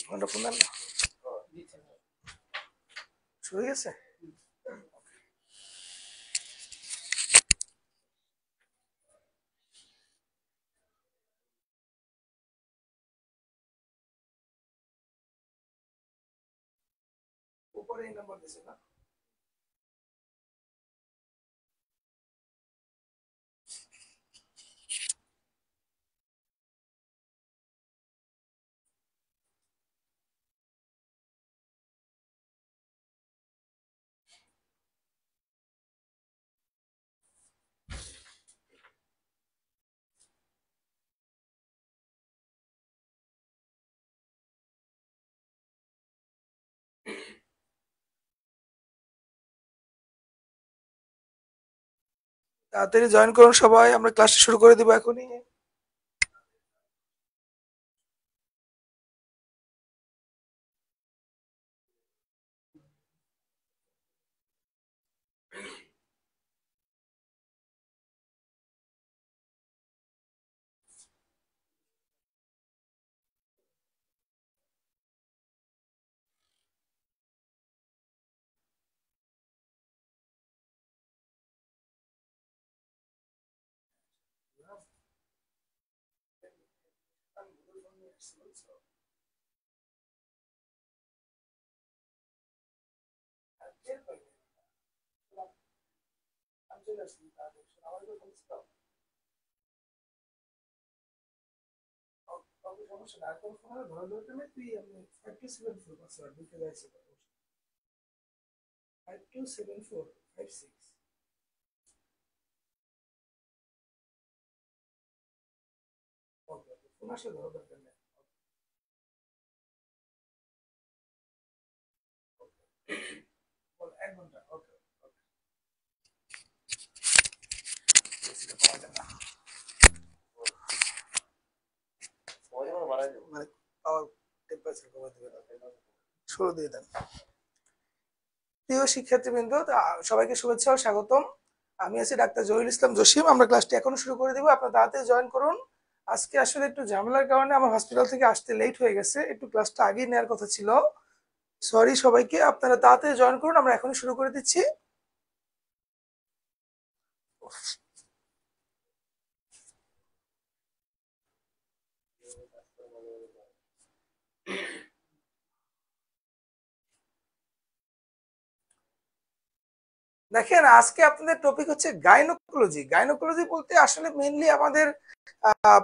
ঘন্টা ফোন দেন না, শুরু হয়ে গেছে। উপরে এই নাম্বার দিছে না? তাড়াতাড়ি জয়েন করুন সবাই, আমরা ক্লাস শুরু করে দিব এখনই। সমস্যা না, এখন ফোন ধরে ধরতে নেই, তুই আমি 5274 পাসওয়ার্ড দিতে যাইছি, 527456। ওকে, ফোন আসলে ধরো দরকার নেই। বল 1 ঘন্টা। ওকে ওকে, মানে পাওয়ার টেম্পারেচার কমে দেবে, শুরু দিয়ে দেন। প্রিয় শিক্ষার্থীবৃন্দ, সবাইকে শুভেচ্ছা ও স্বাগতম। আমি আছি ডাক্তার জহিরুল ইসলাম জসিম। আমরা ক্লাসটি এখনো শুরু করে দিব, আপনারা তাড়াতাড়ি জয়েন করুন। আজকে আসলে একটু ঝামেলার কারণে আমার হসপিটাল থেকে আসতে লেট হয়ে গেছে, একটু ক্লাসটা আগেই নেওয়ার কথা ছিল। সরি সবাইকে, আপনারা তাড়াতাড়ি জয়েন করুন, আমরা এখনই শুরু করে দিচ্ছি। দেখেন, আজকে আপনাদের টপিক হচ্ছে গাইনোকোলজি। গাইনোকোলজি বলতে আসলে মেইনলি আমাদের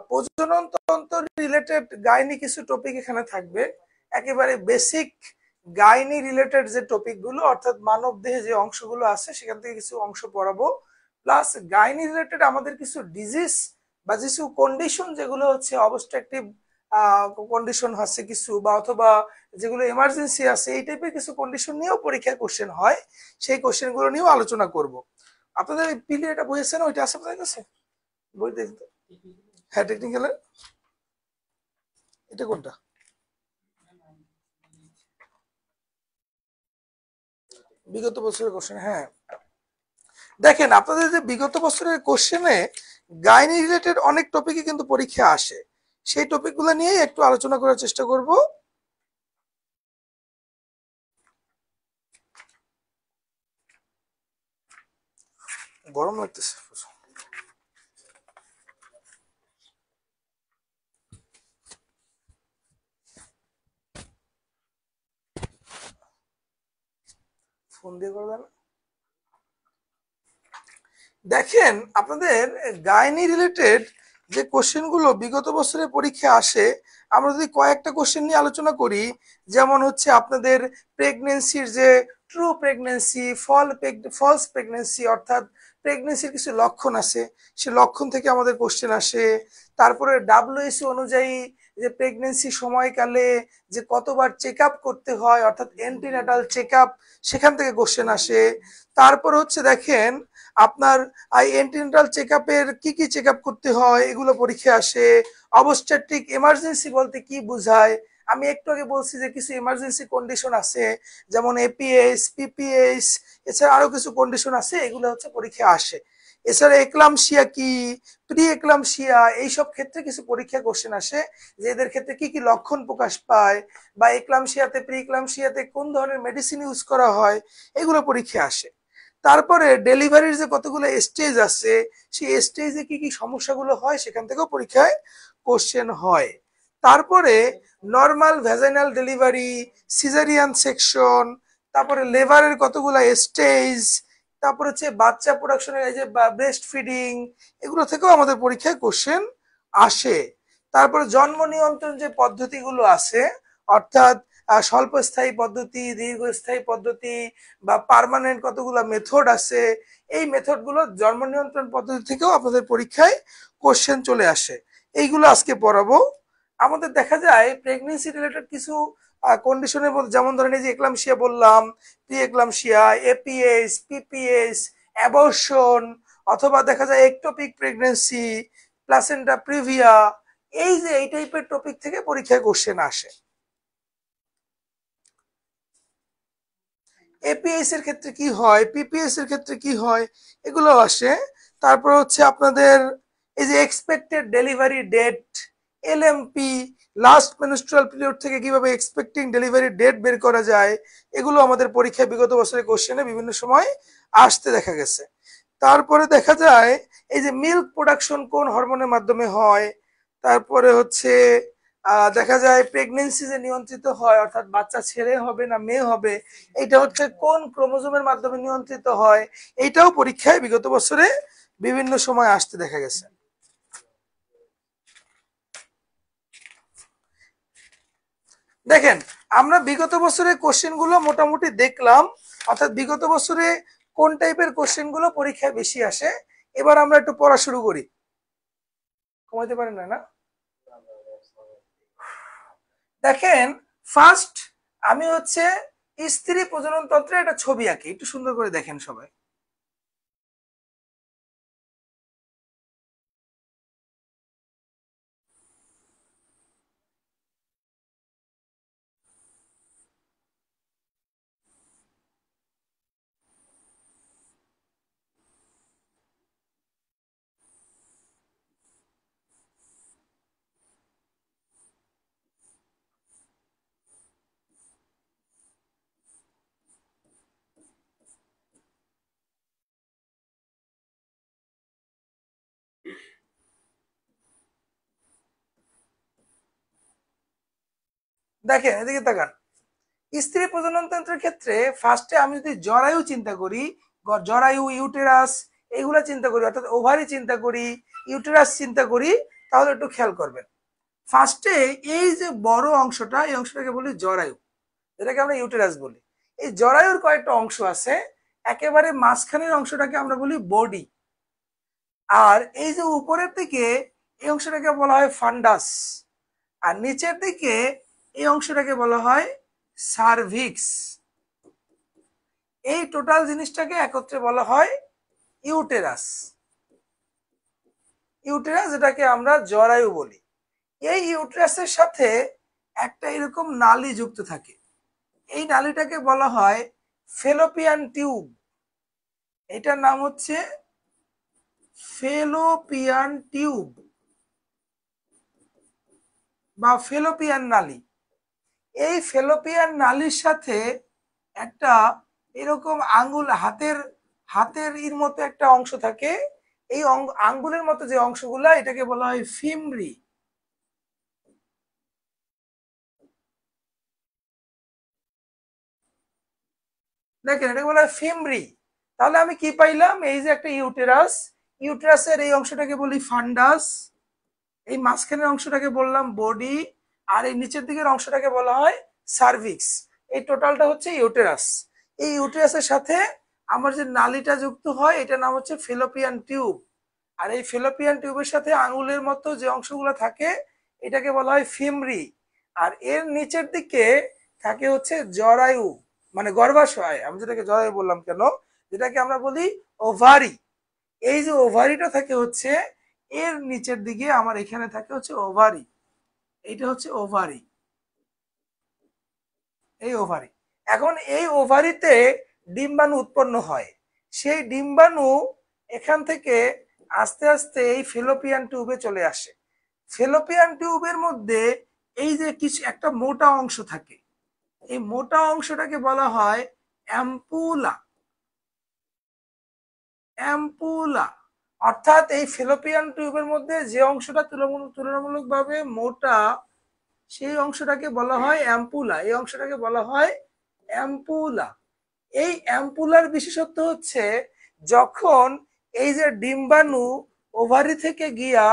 প্রজনন তন্ত্র রিলেটেড গাইনি কিছু টপিক এখানে থাকবে। একেবারে বেসিক গাইনি রিলেটেড যে টপিক গুলো, অর্থাৎ মানব দেহে যে অংশগুলো আছে সেখান থেকে কিছু অংশ পড়াবো। প্লাস গাইনি রিলেটেড আমাদের কিছু ডিজিজ বা কিছু কন্ডিশন যেগুলো হচ্ছে অবস্ট্রাকটিভ কন্ডিশন আছে কিছু, বা অথবা যেগুলো এমার্জেন্সি আছে, এই টাইপের কিছু কন্ডিশন নিয়েও পরীক্ষায় কোশ্চেন হয়। সেই কোশ্চেন গুলো নিয়েও আলোচনা করব। আপনাদের পিলি এটা বই আছে না, ওইটা আছে আপনাদের কাছে? বই দেখতে, হ্যাঁ টেকনিক্যালের এটা কোনটা? বিগত বছরের কোশ্চেন, হ্যাঁ। দেখেন, আপনাদের যে বিগত বছরের কোশ্চেনে গাইনি রিলেটেড অনেক টপিকই কিন্তু পরীক্ষা আসে, সেই টপিকগুলো নিয়েই একটু আলোচনা করার চেষ্টা করব। গরম লাগতেছে। ফোন দিয়ে করবেন। দেখেন, আপনাদের গাইনি রিলেটেড যে কোশ্চেনগুলো বিগত বছরের পরীক্ষা আসে, আমরা যদি কয়েকটা কোশ্চেন নিয়ে আলোচনা করি, যেমন হচ্ছে আপনাদের প্রেগনেন্সির যে ট্রু প্রেগনেন্সি, ফলস প্রেগনেন্সি, অর্থাৎ প্রেগনেন্সির কিছু লক্ষণ আছে, সে লক্ষণ থেকে আমাদের কোশ্চেন আসে। তারপরে WHO অনুযায়ী যে প্রেগনেন্সি সময়কালে যে কতবার চেক আপ করতে হয়, অর্থাৎ অ্যান্টিনাটাল চেক আপ, সেখান থেকে কোশ্চেন আসে। তারপর হচ্ছে দেখেন আপনার অ্যান্টিনাটাল চেক আপের কি কি চেক আপ করতে হয়, এগুলো পরীক্ষা আসে। অবস্ট্রাকটিক এমার্জেন্সি বলতে কি বোঝায়, আমি একটু আগে বলছি যে কিছু এমার্জেন্সি কন্ডিশন আছে, যেমন এপিএস, পিপিএস, এছাড়া আরো কিছু কন্ডিশন আছে, এগুলো হচ্ছে পরীক্ষা আসে। এছাড়া এক্লামশিয়া কি, প্রি এক্লামশিয়া, এইসব ক্ষেত্রে কিছু পরীক্ষা কোশ্চেন আসে যে এদের ক্ষেত্রে কি কি লক্ষণ প্রকাশ পায়, বা এক্লামশিয়াতে প্রি এক্লামশিয়াতে কোন ধরনের মেডিসিন ইউজ করা হয়, এগুলো পরীক্ষা আসে। তারপরে ডেলিভারির যে কতগুলো স্টেজ আছে, সেই স্টেজে কি কি সমস্যাগুলো হয় সেখান থেকেও পরীক্ষায় কোশ্চেন হয়। তারপরে normal vaginal delivery, caesarean section, তারপরে লেবারের কতগুলো স্টেজ, তারপর হচ্ছে বাচ্চা প্রোডাকশনের এই যে ব্রেস্ট ফিডিং, এগুলো থেকেও আমাদের পরীক্ষায় কোশ্চেন আসে। তারপরে জন্ম নিয়ন্ত্রণ যে পদ্ধতিগুলো আছে, অর্থাৎ স্বল্পস্থায়ী পদ্ধতি, দীর্ঘস্থায়ী পদ্ধতি, বা পার্মানেন্ট কতগুলো মেথড আছে, এই মেথডগুলো জন্ম নিয়ন্ত্রণ পদ্ধতি থেকেও আপনাদের পরীক্ষায় কোশ্চেন চলে আসে। এইগুলো আজকে পড়াবো। আমাদের দেখা যায় প্রেগনেন্সি রিলেটেড কিছু কন্ডিশনের মধ্যে, যেমন ধরেন এই যে এক্লামশিয়া বললাম, pre eclampsia, APS, PPS, abortion, অথবা দেখা যায় একটোপিক প্রেগনেন্সি, প্লাসেন্টা প্রিভিয়া, এই যে এই টাইপের টপিক থেকে পরীক্ষায় কোশ্চেন আসে। এপিএস এর ক্ষেত্রে কি হয়, পিপিএস এর ক্ষেত্রে কি হয়, এগুলো আসে। তারপর হচ্ছে আপনাদের এই যে expected delivery date, LMP, last menstrual period থেকে কিভাবে এক্সপেক্টিং ডেলিভারি ডেট বের করা যায়, এগুলো আমাদের পরীক্ষায় বিগত বছরের কোশ্চেনে বিভিন্ন সময় আসতে দেখা গেছে। তারপরে দেখা যায় এই যে মিল্ক প্রোডাকশন কোন হরমোনের মাধ্যমে হয়, তারপরে হচ্ছে দেখা যায় প্রেগনেন্সি যে নিয়ন্ত্রিত হয়, অর্থাৎ বাচ্চা ছেলে হবে না মেয়ে হবে, এটা হচ্ছে কোন ক্রোমোজোমের মাধ্যমে নিয়ন্ত্রিত হয়, এইটাও পরীক্ষায় বিগত বছরে বিভিন্ন সময় আসতে দেখা গেছে। দেখেন, আমরা বিগত বছরের কোশ্চেন গুলো মোটামুটি দেখলাম, অর্থাৎ বিগত বছরে কোন টাইপের কোশ্চেন গুলো পরীক্ষায় বেশি আসে। এবার আমরা একটু পড়া শুরু করি। কমাইতে পারেন না? দেখেন, ফার্স্ট আমি হচ্ছে স্ত্রী প্রজনন তন্ত্রের একটা ছবি আঁকি, একটু সুন্দর করে দেখেন সবাই। দেখেন এদিকে তাকান, স্ত্রী প্রজনন তন্ত্রের ক্ষেত্রে ফার্স্টে আমি যদি জরায়ু চিন্তা করি, জরায়ু, ইউটেরাস, এইগুলা চিন্তা করি, অর্থাৎ ওভারি চিন্তা করি, ইউটেরাস চিন্তা করি, তাহলে একটু খেয়াল করবেন। ফার্স্টে এই যে বড় অংশটা, এই অংশটাকে বলি জরায়ু, যেটাকে আমরা ইউটেরাস বলি। এই জরায়ুর কয়েকটা অংশ আছে, একেবারে মাঝখানের অংশটাকে আমরা বলি বডি, আর এই যে উপরের দিকে এই অংশটাকে বলা হয় ফান্ডাস, আর নিচের দিকে এই অংশটাকে বলা হয় সার্ভিক্স। এই টোটাল জিনিসটাকে একত্রে বলা হয় ইউটেরাস। ইউটেরাস, যেটাকে আমরা জরায়ু বলি। এই ইউটেরাসের সাথে একটা এরকম নালী যুক্ত থাকে, এই নালীটাকে বলা হয় ফেলোপিয়ান টিউব। এটার নাম হচ্ছে ফেলোপিয়ান টিউব বা ফেলোপিয়ান নালী। এই ফেলোপিয়ান নালীর সাথে একটা এরকম আঙ্গুল, হাতের হাতের এর মতো একটা অংশ থাকে, এই আঙ্গুলের মতো যে অংশগুলা, এটাকে বলা হয় ফিমরি। দেখেন, এটাকে বলা হয় ফিমরি। তাহলে আমি কি পাইলাম, এই যে একটা ইউটেরাস, ইউটেরাসের এই অংশটাকে বলি ফান্ডাস, এই মাঝখানের অংশটাকে বললাম বডি, আর এই নিচের দিকের অংশটাকে বলা হয় সার্ভিক্স। এই টোটালটা হচ্ছে ইউটেরাস। এই ইউটেরাসের সাথে আমার যে নালীটা যুক্ত হয়, এটার নাম হচ্ছে ফেলোপিয়ান টিউব। আর এই ফেলোপিয়ান টিউবের সাথে আঙুলের মতো যে অংশগুলো থাকে, এটাকে বলা হয় ফিমরি। আর এর নিচের দিকে থাকে হচ্ছে জরায়ু, মানে গর্ভাশয়। আমি যেটাকে জরায়ু বললাম কেন, যেটাকে আমরা বলি ওভারি। এই যে ওভারিটা থাকে হচ্ছে এর নিচের দিকে, আমার এখানে থাকে হচ্ছে ওভারি। এইটা হচ্ছে ওভারি, এই ওভারি। এখন এই ওভারিতে ডিম্বাণু উৎপন্ন হয়। সেই ডিম্বাণু এখান থেকে আস্তে আস্তে এই ফেলোপিয়ান টিউবে চলে আসে। ফেলোপিয়ান টিউবের মধ্যে এই যে কিছু একটা মোটা অংশ থাকে, এই মোটা অংশটাকে বলা হয় অ্যাম্পুলা। অ্যাম্পুলা অর্থাৎ এই ফেলোপিয়ান টিউবের মধ্যে যে অংশটা তুলনামূলকভাবে মোটা, সেই অংশটাকে বলা হয় অ্যাম্পুলা। এই অংশটাকে বলা হয় অ্যাম্পুলা। এই অ্যাম্পুলার বিশেষত্ব হচ্ছে যখন এই যে ডিম্বাণু ওভারি থেকে গিয়া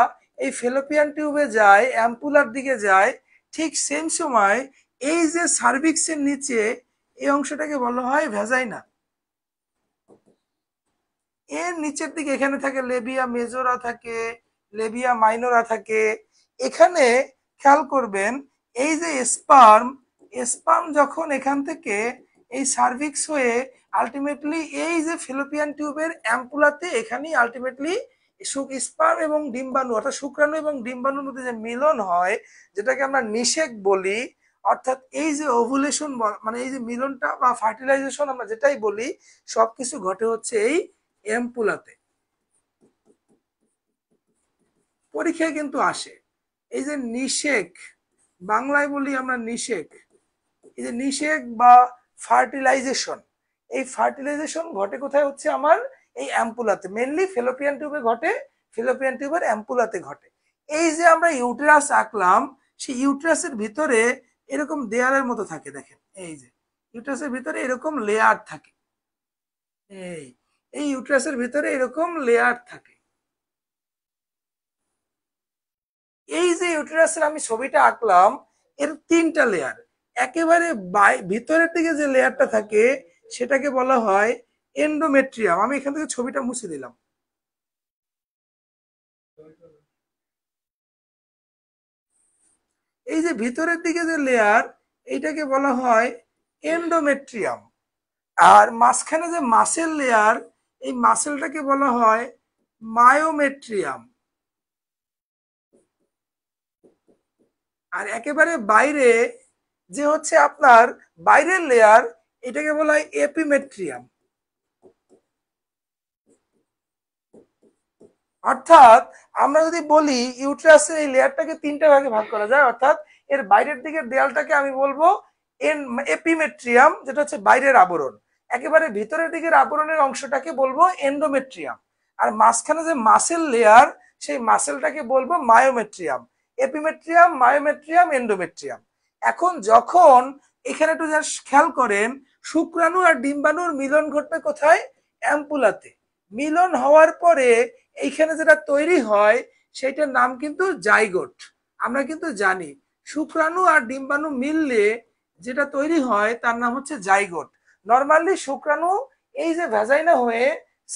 এই ফেলোপিয়ান টিউবে যায়, অ্যাম্পুলার দিকে যায়, ঠিক সেম সময় এই যে সার্ভিক্সের নিচে এই অংশটাকে বলা হয় ভ্যাজাইনা। এর নিচের দিকে এখানে থাকে লেবিয়া মেজোরা থাকে, লেবিয়া মাইনরা থাকে। এখানে খেয়াল করবেন এই যে স্পার্ম, স্পার্ম যখন এখান থেকে এই সার্ভিক্স হয়ে আলটিমেটলি এই যে ফেলোপিয়ান টিউবের অ্যাম্পুলাতে এখানেই আলটিমেটলি স্পার্ম এবং ডিম্বাণু অর্থাৎ শুক্রাণু এবং ডিম্বাণুর মধ্যে যে মিলন হয়, যেটাকে আমরা নিষেক বলি, অর্থাৎ এই যে ওভুলেশন মানে এই যে মিলনটা বা ফার্টিলাইজেশন আমরা যেটাই বলি, সবকিছু ঘটে হচ্ছে এই অ্যাম্পুলাতে। পরীক্ষায় কিন্তু আসে এই যে নিষেক, বাংলায় বলি আমরা নিষেক, এই যে নিষেক বা ফার্টিলাইজেশন, এই ফার্টিলাইজেশন ঘটে কোথায় হচ্ছে আমার এই অ্যাম্পুলাতে, মেনলি ফেলোপিয়ান টিউবে ঘটে, ফেলোপিয়ান টিউবের অ্যাম্পুলাতে ঘটে। এই যে আমরা ইউটেরাস আঁকলাম, সেই ইউটেরাসের ভিতরে এরকম দেয়ালের মতো থাকে, দেখেন এই যে ইউটেরাসের ভিতরে এরকম লেয়ার থাকে, এই এই ইউটেরাসের ভিতরে এরকম লেয়ার থাকে। এই যে ইউটেরাসের আমি ছবিটা আঁকলাম, এর তিনটা লেয়ার। একেবারে ভিতরের দিকে যে লেয়ারটা থাকে সেটাকে বলা হয় এন্ডোমেট্রিয়াম। আমি এখান থেকে ছবিটা মুছে দিলাম। এই যে ভিতরের দিকে যে লেয়ার, এইটাকে বলা হয় এন্ডোমেট্রিয়াম। আর মাঝখানে যে মাসেল লেয়ার, এই মাসেলটাকে বলা হয় মায়োমেট্রিয়াম। আর একেবারে বাইরে যে হচ্ছে আপনার বাইরের লেয়ার, এটাকে বলা হয় এপিমেট্রিয়াম। অর্থাৎ আমরা যদি বলি ইউট্রাসের এই লেয়ারটাকে তিনটা ভাগে ভাগ করা যায়, অর্থাৎ এর বাইরের দিকের দেয়ালটাকে আমি বলবো এপিমেট্রিয়াম, যেটা হচ্ছে বাইরের আবরণ। একেবারে ভিতরের দিকের আবরণের অংশটাকে বলবো এন্ডোমেট্রিয়াম। আর মাঝখানে যে মাসেল লেয়ার, সেই মাসেলটাকে বলবো মায়োমেট্রিয়াম। এপিমেট্রিয়াম, myometrium, endometrium. এখন যখন এখানে একটু খেয়াল করেন, শুক্রাণু আর ডিম্বাণুর মিলন ঘটবে কোথায়? অ্যাম্পুলাতে। মিলন হওয়ার পরে এইখানে যেটা তৈরি হয় সেইটার নাম কিন্তু জাইগোট। আমরা কিন্তু জানি শুক্রাণু আর ডিম্বাণু মিললে যেটা তৈরি হয় তার নাম হচ্ছে জাইগোট। নর্মালি শুক্রাণু এই যে ভ্যাজাইনা হয়ে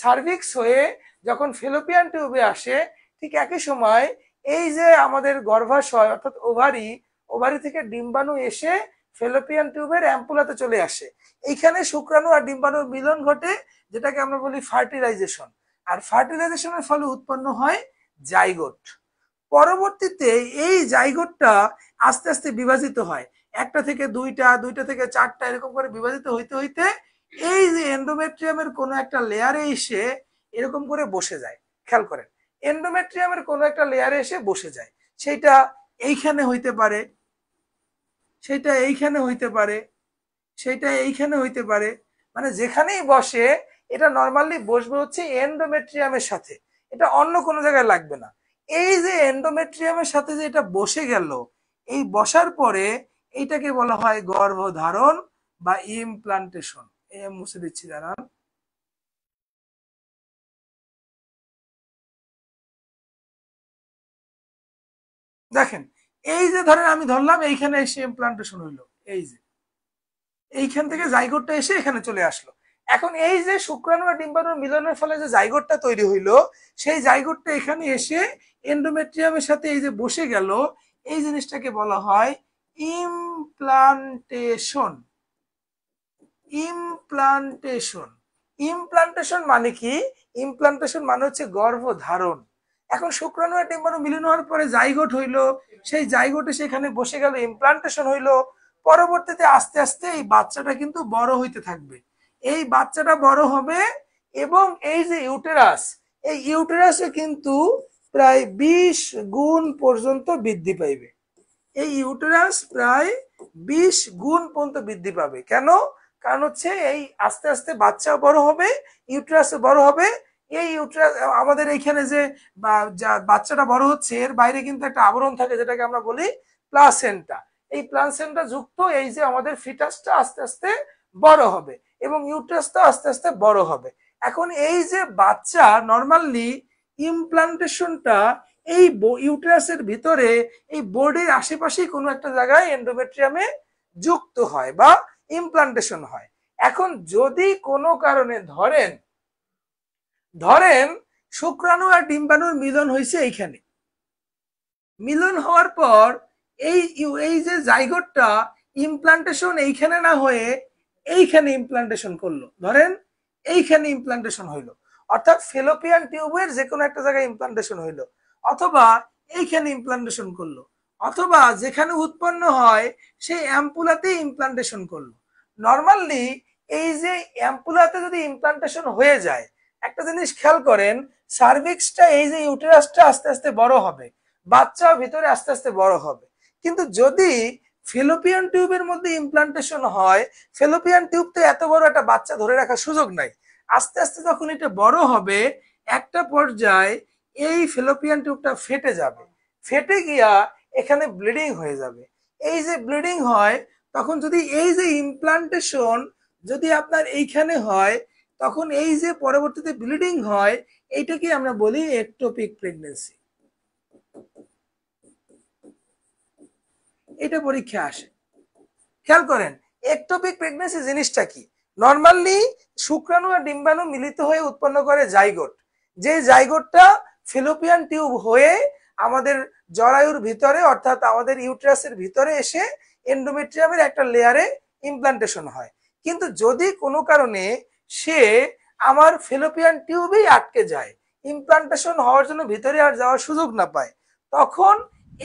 সার্ভিক্স হয়ে যখন ফেলোপিয়ান টিউবে আসে, ঠিক একই সময় এই যে আমাদের গর্ভাশয় অর্থাৎ ওভারি, ওভারি থেকে ডিম্বাণু এসে ফেলোপিয়ান টিউবের অ্যাম্পুলাতে চলে আসে। এইখানে শুক্রাণু আর ডিম্বাণুর মিলন ঘটে, যেটাকে আমরা বলি ফার্টিলাইজেশন। আর ফার্টিলাইজেশনের ফলে উৎপন্ন হয় জাইগোট। পরবর্তীতে এই জাইগোটটা আস্তে আস্তে বিভাজিত হয়, একটা থেকে দুইটা, দুইটা থেকে চারটা, এরকম করে বিভাজিত হইতে হইতে এই যে এন্ডোমেট্রিয়ামের কোনো একটা লেয়ারে এসে এরকম করে বসে যায়। খেয়াল করেন, এন্ডোমেট্রিয়ামের কোনো একটা লেয়ারে এসে বসে যায়। সেইটা এইখানে হইতে পারে, সেইটা এইখানে হইতে পারে, সেইটা এইখানে হইতে পারে, মানে যেখানেই বসে এটা নর্মালি বসবে হচ্ছে এন্ডোমেট্রিয়ামের সাথে, এটা অন্য কোনো জায়গায় লাগবে না। এই যে এন্ডোমেট্রিয়ামের সাথে যে এটা বসে গেল, এই বসার পরে এইটাকে বলা হয় গর্ভধারণ বা ইমপ্লান্টেশন। মুছে দিচ্ছি দাঁড়ান। দেখেন এই যে ধরেন আমি ধরলাম এইখানে এসে ইমপ্লান্টেশন হইলো, এই যে এইখান থেকে জাইগোটটা এসে এখানে চলে আসলো। এখন এই যে শুক্রাণু আর ডিম্বাণুর মিলনের ফলে যে জাইগোটটা তৈরি হইলো, সেই জাইগোটটা এখানে এসে এন্ডোমেট্রিয়ামের সাথে এই যে বসে গেল, এই জিনিসটাকে বলা হয় ইমপ্লান্টেশন। ইমপ্লান্টেশন, ইমপ্লান্টেশন মানে কি? ইমপ্লান্টেশন মানে হচ্ছে গর্ভধারণ। এখন শুক্রাণু আর ডিম্বাণু মিলন হওয়ার পরে জাইগোট হইলো, সেই জাইগোটে সেখানে বসে গেল, ইমপ্লান্টেশন হইলো। পরবর্তীতে আস্তে আস্তে এই বাচ্চাটা কিন্তু বড় হইতে থাকবে, এই বাচ্চাটা বড় হবে এবং এই যে ইউটেরাস, এই ইউটেরাসে কিন্তু প্রায় 20 গুণ পর্যন্ত বৃদ্ধি পাইবে। এই ইউটেরাস প্রায় 20 গুণ পর্যন্ত বৃদ্ধি পাবে। কেন? কারণ হচ্ছে এই আস্তে আস্তে বাচ্চা বড় হবে, ইউটেরাস বড় হবে। এই ইউটেরাস আমাদের এইখানে যে বাচ্চাটা বড় হচ্ছে এর বাইরে কিন্তু একটা আবরণ থাকে যেটাকে আমরা বলি প্লাসেন্টা। এই প্লাসেন্টা যুক্ত এই যে আমাদের ফিটাসটা আস্তে আস্তে বড় হবে এবং ইউটেরাসটা আস্তে আস্তে বড় হবে। এখন এই যে বাচ্চা নর্মালি ইমপ্লান্টেশনটা এই ইউটেরাসের ভিতরে এই বোর্ডের আশেপাশেই কোনো একটা জায়গায় এন্ডোমেট্রিয়ামে যুক্ত হয় বা ইমপ্লান্টেশন হয়। এখন যদি কোনো কারণে ধরেন ধরেন শুক্রাণু আর ডিম্বাণুর মিলন হয়েছে এইখানে, মিলন হওয়ার পর এই এই যে জাইগোটটা ইমপ্লান্টেশন এইখানে না হয়ে এইখানে ইমপ্লান্টেশন করলো, ধরেন এইখানে ইমপ্লান্টেশন হইলো, অর্থাৎ ফেলোপিয়ান টিউবের যে কোনো একটা জায়গায় ইমপ্লান্টেশন হইলো, অথবা এইখানে ইমপ্লান্টেশন করলো, অথবা যেখানে উৎপন্ন হয় সেই অ্যাম্পুলাতে ইমপ্লান্টেশন করলো। নর্মালি এই যে অ্যাম্পুলাতে যদি ইমপ্লান্টেশন হয়ে যায়, একটা জিনিস খেয়াল করেন, সার্ভিক্সটা এই যে ইউটেরাসটা আস্তে আস্তে বড় হবে, বাচ্চা ভিতরে আস্তে আস্তে বড় হবে। কিন্তু যদি ফেলোপিয়ান টিউবের মধ্যে ইমপ্লান্টেশন হয়, ফেলোপিয়ান টিউবতে এত বড় একটা বাচ্চা ধরে রাখার সুযোগ নাই। আস্তে আস্তে যখন এটা বড় হবে একটা পর্যায়ে এই ফেলোপিয়ান টিউবটা ফেটে যাবে, ফেটে গিয়া এখানে ব্লিডিং হয়ে যাবে। এই যে ব্লিডিং হয় তখন যদি এই যে ইমপ্লান্টেশন যদি আপনার এইখানে হয়, তখন এই যে পরবর্তীতে ব্লিডিং হয় এইটাকে আমরা বলি একটোপিক প্রেগন্যান্সি। এটা পরীক্ষা আসে। খেয়াল করেন একটোপিক প্রেগন্যান্সি জিনিসটা কি। নর্মালি শুক্রাণু আর ডিম্বাণু মিলিত হয়ে উৎপন্ন করে জাইগোট, যে জাইগোটটা ফেলোপিয়ান টিউব হয়ে আমাদের জরায়ুর ভিতরে অর্থাৎ আমাদের ইউটেরাসের ভিতরে এসে এন্ডোমেট্রিয়ামের একটা লেয়ারে ইমপ্লান্টেশন হয়। কিন্তু যদি কোনো কারণে সে আমার ফেলোপিয়ান টিউবেই আটকে যায়, ইমপ্লান্টেশন হওয়ার জন্য ভিতরে আর যাওয়ার সুযোগ না পায়, তখন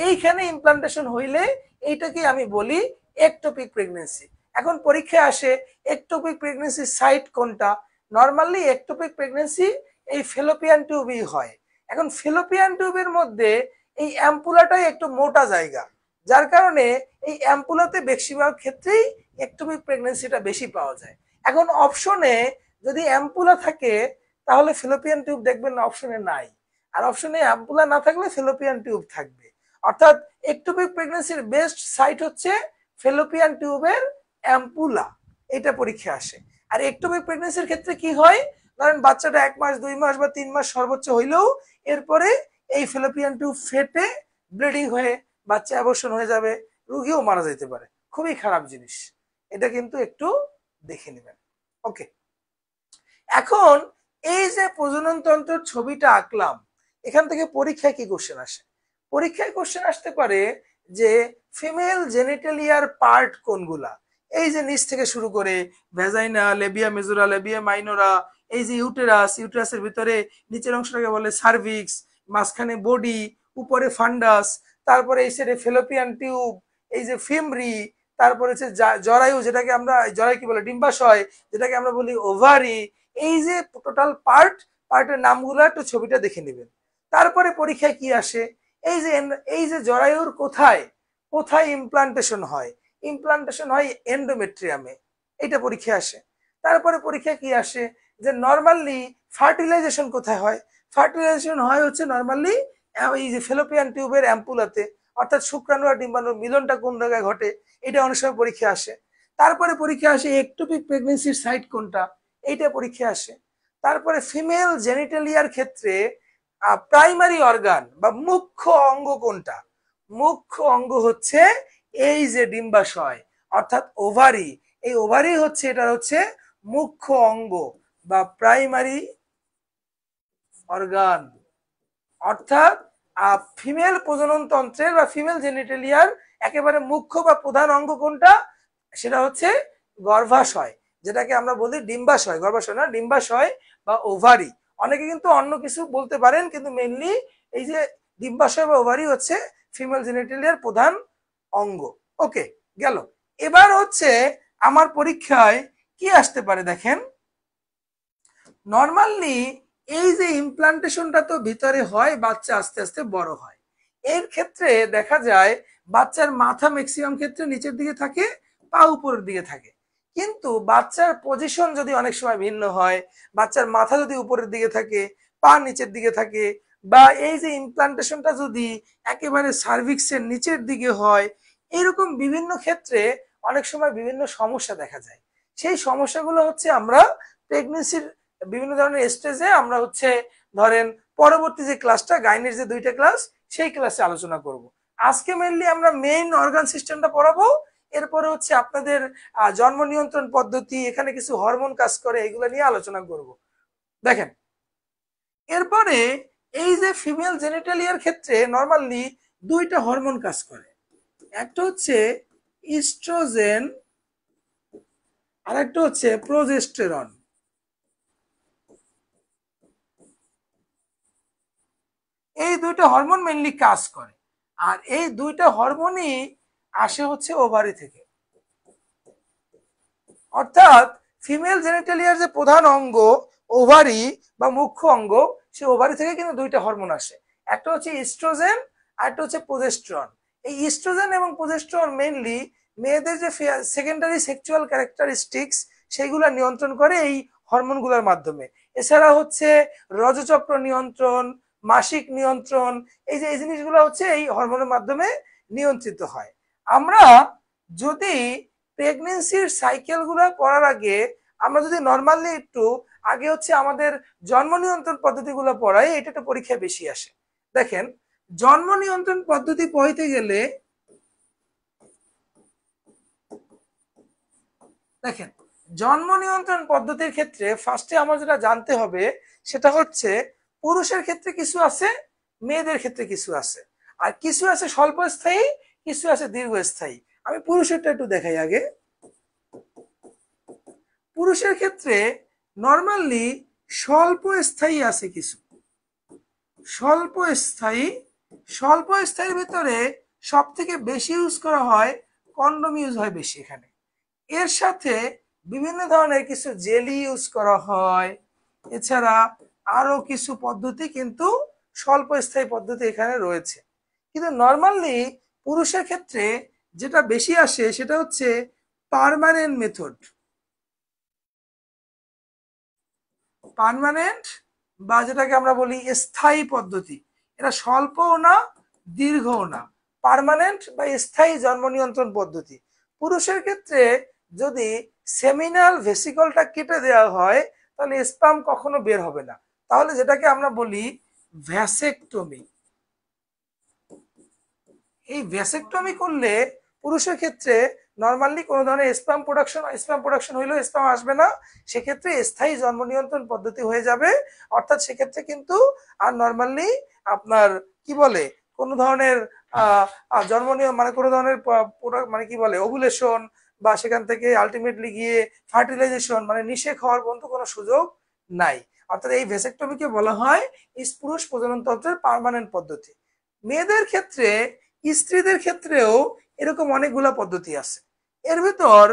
এইখানে ইমপ্লান্টেশন হইলে এইটাকে আমি বলি একটোপিক প্রেগন্যান্সি। এখন পরীক্ষায় আসে একটোপিক প্রেগন্যান্সি সাইট কোনটা। নর্মালি একটোপিক প্রেগন্যান্সি এই ফেলোপিয়ান টিউবই হয়। এখন ফেলোপিয়ান টিউবের মধ্যে এই অ্যাম্পুলাটাই একটু মোটা জায়গা, যার কারণে এই অ্যাম্পুলাতে বেশিরভাগ ক্ষেত্রেই একটোপিক প্রেগন্যান্সিটা বেশি পাওয়া যায়। এখন অপশনে যদি অ্যাম্পুলা থাকে তাহলে ফেলোপিয়ান টিউব দেখবেন না অপশনে নাই, আর অপশনে অ্যাম্পুলা না থাকলে ফেলোপিয়ান টিউব থাকবে। অর্থাৎ একটোপিক প্রেগন্যান্সির বেস্ট সাইট হচ্ছে ফেলোপিয়ান টিউবের অ্যাম্পুলা। এটা পরীক্ষা আসে। আর একটোপিক প্রেগন্যান্সির ক্ষেত্রে কি হয়, ধরেন বাচ্চাটা 1 মাস 2 মাস বা 3 মাস সর্বোচ্চ হইলেও এরপরে এই ফেলোপিয়ান টিউব ফেটে ব্লিডিং হয়ে বাচ্চা অ্যাবর্শন হয়ে যাবে, রোগীও মারা যেতে পারে। খুবই খারাপ জিনিস, এটা কিন্তু একটু দেখে নেবেন। ওকে, এখন এই যে প্রজনন তন্ত্রের ছবিটা আঁকলাম, এখান থেকে পরীক্ষায় কি কোশ্চেন আসে? পরীক্ষায় কোশ্চেন আসতে পারে যে ফিমেল জেনিটালিয়ার পার্ট কোনগুলা। এই যে নিচ থেকে শুরু করে ভ্যাজাইনা, লেবিয়া মেজোরা, লেবিয়া মাইনোরা, এই যে ইউটেরাস, ইউটেরাসের ভিতরে নিচের অংশটাকে বলে সার্ভিক্স, মাঝখানে বডি, উপরে ফান্ডাস, তারপরে এই সাইডে ফেলোপিয়ান টিউব, এই যে ফিমরি, তারপরে হচ্ছে জরায়ু, যেটাকে আমরা জরায়ু কি বলে ডিম্বাশয়, যেটাকে আমরা বলি ওভারি। এই যে টোটাল পার্টের নামগুলো একটু ছবিটা দেখে নেবেন। তারপরে পরীক্ষায় কি আসে, এই যে জরায়ুর কোথায় কোথায় ইমপ্লান্টেশন হয়, ইমপ্লান্টেশন হয় এন্ডোমেট্রিয়ামে, এটা পরীক্ষা আসে। তারপরে পরীক্ষা কি আসে যে নর্মালি ফার্টিলাইজেশন কোথায় হয়, ফার্টিলাইজেশন হয় হচ্ছে নর্মালি এই যে ফেলোপিয়ান টিউবের অ্যাম্পুলাতে, অর্থাৎ শুক্রাণু আর ডিম্বাণুর মিলনটা কোন জায়গায় ঘটে, এটা অনেক সময় পরীক্ষা আসে। তারপরে পরীক্ষা আসে একটোপিক প্রেগন্যান্সির সাইট কোনটা, এইটা পরীক্ষা আসে। তারপরে ফিমেল জেনিটালিয়ার ক্ষেত্রে প্রাইমারি অর্গান বা মুখ্য অঙ্গ কোনটা, মুখ্য অঙ্গ হচ্ছে এই যে ডিম্বাশয় অর্থাৎ ওভারি। এই ওভারি হচ্ছে এটা হচ্ছে মুখ্য অঙ্গ বা প্রাইমারি অর্গান। অর্থাৎ ফিমেল প্রজনন তন্ত্রের বা ফিমেল জেনিটালিয়ার একেবারে মুখ্য বা প্রধান অঙ্গ কোনটা, সেটা হচ্ছে গর্ভাশয়, যেটাকে আমরা বলি ডিম্বাশয়, গর্ভাশয় না ডিম্বাশয় বা ওভারি। অনেকে কিন্তু অন্য কিছু বলতে পারেন, কিন্তু মেইনলি এই যে ডিম্বাশয় বা ওভারি হচ্ছে ফিমেল জেনিটালিয়ার প্রধান অঙ্গ। ওকে, গেল। এবার হচ্ছে আমার পরীক্ষায় কি আসতে পারে দেখেন, নর্মালি এই যে ইমপ্লান্টেশনটা তো ভিতরে হয়, বাচ্চা আস্তে আস্তে বড় হয়। এর ক্ষেত্রে দেখা যায় বাচ্চার মাথা ম্যাক্সিমাম ক্ষেত্রে নিচের দিকে থাকে, পা উপরের দিকে থাকে। কিন্তু বাচ্চার পজিশন যদি অনেক সময় ভিন্ন হয়, বাচ্চার মাথা যদি উপরের দিকে থাকে, পা নিচের দিকে থাকে, বা এই যে ইমপ্লান্টেশনটা যদি একেবারে সার্ভিক্সের নিচের দিকে হয়, এরকম বিভিন্ন ক্ষেত্রে অনেক সময় বিভিন্ন সমস্যা দেখা যায়। সেই সমস্যাগুলো হচ্ছে আমরা প্রেগনেন্সির বিভিন্ন ধরনের স্টেজে আমরা হচ্ছে ধরেন পরবর্তী যে ক্লাসটা গাইনির যে 2টা ক্লাস, সেই ক্লাসে আলোচনা করব। আজকে মেইনলি আমরা মেইন অর্গান সিস্টেমটা পড়াবো। এরপরে হচ্ছে আপনাদের জন্ম নিয়ন্ত্রণ পদ্ধতি, এখানে কিছু হরমোন কাজ করে, এগুলো নিয়ে আলোচনা করব। দেখেন, এরপরে এই যে ফিমেল জেনিটালিয়ার ক্ষেত্রে নর্মালি 2টা হরমোন কাজ করে। একটা হচ্ছে ইস্ট্রোজেন, আর একটা হচ্ছে প্রোজেস্টেরন। এই 2টা হরমোন মেনলি কাজ করে, আর এই 2টা হরমোনই আসে হচ্ছে ওভারি থেকে। অর্থাৎ ফিমেল জেনিটালিয়ার যে প্রধান অঙ্গ ওভারি বা মুখ্য অঙ্গ, সে ওভারি থেকে কিন্তু 2টা হরমোন আসে। একটা হচ্ছে ইস্ট্রোজেন, আর একটা হচ্ছে প্রোজেস্টেরন। এই ইস্ট্রোজেন এবং প্রোজেস্টেরন মেইনলি মেয়েদের যে সেকেন্ডারি সেক্সুয়াল ক্যারেক্টারিস্টিক্স সেইগুলো নিয়ন্ত্রণ করে এই হরমোনগুলোর মাধ্যমে। এছাড়া হচ্ছে রজচক্র নিয়ন্ত্রণ, মাসিক নিয়ন্ত্রণ, এই জিনিসগুলো হচ্ছে এই হরমোনের মাধ্যমে নিয়ন্ত্রিত হয়। আমরা যদি প্রেগনেন্সির সাইকেলগুলো পড়ার আগে আমরা যদি নর্মালি একটু আগে হচ্ছে আমাদের জন্ম নিয়ন্ত্রণ পদ্ধতিগুলো পড়াই, এটা একটা পরীক্ষায় বেশি আসে। দেখেন, জন্ম নিয়ন্ত্রণ পদ্ধতি পড়াইতে গেলে দেখেন জন্ম নিয়ন্ত্রণ পদ্ধতির ক্ষেত্রে ফার্স্টে আমার যেটা জানতে হবে সেটা হচ্ছে পুরুষের ক্ষেত্রে কিছু আছে, মেয়েদের ক্ষেত্রে কিছু আছে, আর কিছু আছে স্বল্পস্থায়ী, কিছু আছে দীর্ঘস্থায়ী। আমি পুরুষেরটা একটু দেখাই আগে। পুরুষের ক্ষেত্রে নর্মালি স্বল্প স্থায়ী আছে কিছু, স্বল্প স্থায়ী। স্বল্প স্থায়ীর ভিতরে সব থেকে বেশি ইউজ করা হয় কন্ডম, ইউজ হয় বেশি এখানে। এর সাথে বিভিন্ন ধরনের কিছু জেলি ইউজ করা হয়। এছাড়া আরো কিছু পদ্ধতি কিন্তু স্বল্প স্থায়ী পদ্ধতি এখানে রয়েছে। কিন্তু নর্মালি পুরুষের ক্ষেত্রে যেটা বেশি আসে সেটা হচ্ছে পার্মানেন্ট মেথড। পার্মানেন্ট বা যেটাকে আমরা বলি স্থায়ী পদ্ধতি, এটা স্বল্পও না দীর্ঘও না, পার্মানেন্ট বা স্থায়ী জন্ম নিয়ন্ত্রণ পদ্ধতি। পুরুষের ক্ষেত্রে যদি সেমিনাল ভেসিকলটা কেটে দেওয়া হয় তাহলে স্পাম কখনো বের হবে না, তাহলে যেটাকে আমরা বলি ভ্যাসেকটমি। এই ভ্যাসেকটমি করলে পুরুষের ক্ষেত্রে নর্মালি কোনো ধরনের স্পাম প্রোডাকশন হইলেও স্পাম আসবে না, সেক্ষেত্রে স্থায়ী জন্ম নিয়ন্ত্রণ পদ্ধতি হয়ে যাবে। অর্থাৎ সেক্ষেত্রে কিন্তু আর নর্মালি আপনার কি বলে কোনো ধরনের জন্ম নিয়ম মানে কোনো ধরনের মানে কি বলে ওভুলেশন বা সেখান থেকে আলটিমেটলি গিয়ে ফার্টিলাইজেশন মানে নিষেক হওয়ার পর্যন্ত কোনো সুযোগ নাই। অর্থাৎ এই ভেসেকটমিকে বলা হয় পুরুষ প্রজনন তন্ত্রের পার্মানেন্ট পদ্ধতি। মেয়েদের ক্ষেত্রে, স্ত্রীদের ক্ষেত্রেও এরকম অনেকগুলা পদ্ধতি আছে। এর ভিতর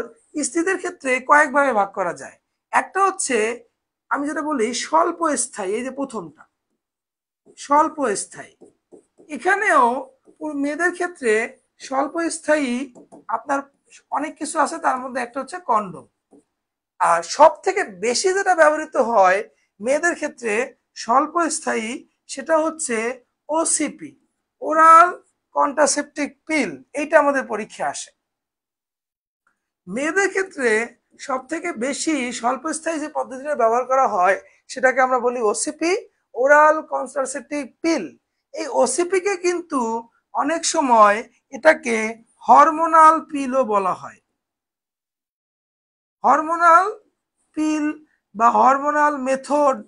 স্ত্রীদের ক্ষেত্রে কয়েকভাবে ভাগ করা যায়। একটা হচ্ছে আমি যেটা বলি স্বল্প স্থায়ী, এই যে প্রথমটা স্বল্প স্থায়ী। এখানেও মেয়েদের ক্ষেত্রে স্বল্প স্থায়ী আপনার অনেক কিছু আছে, তার মধ্যে একটা হচ্ছে কন্ডম। আর সব থেকে বেশি যেটা ব্যবহৃত হয় মেয়েদের ক্ষেত্রে স্বল্প স্থায়ী সেটা হচ্ছে ওসিপি, ওরাল কন্ট্রাসেপটিভ পিল। এইটা আমাদের পরীক্ষা আসে। মেয়েদের ক্ষেত্রে সব থেকে বেশি স্বল্পস্থায়ী যে পদ্ধতিটা ব্যবহার করা হয় সেটাকে আমরা বলি ওসিপি, ওরাল কন্ট্রাসেপটিভ পিল। এই ওসিপি কে কিন্তু অনেক সময় এটাকে হরমোনাল পিলও বলা হয়। হরমোনাল পিল বা হরমোনাল মেথড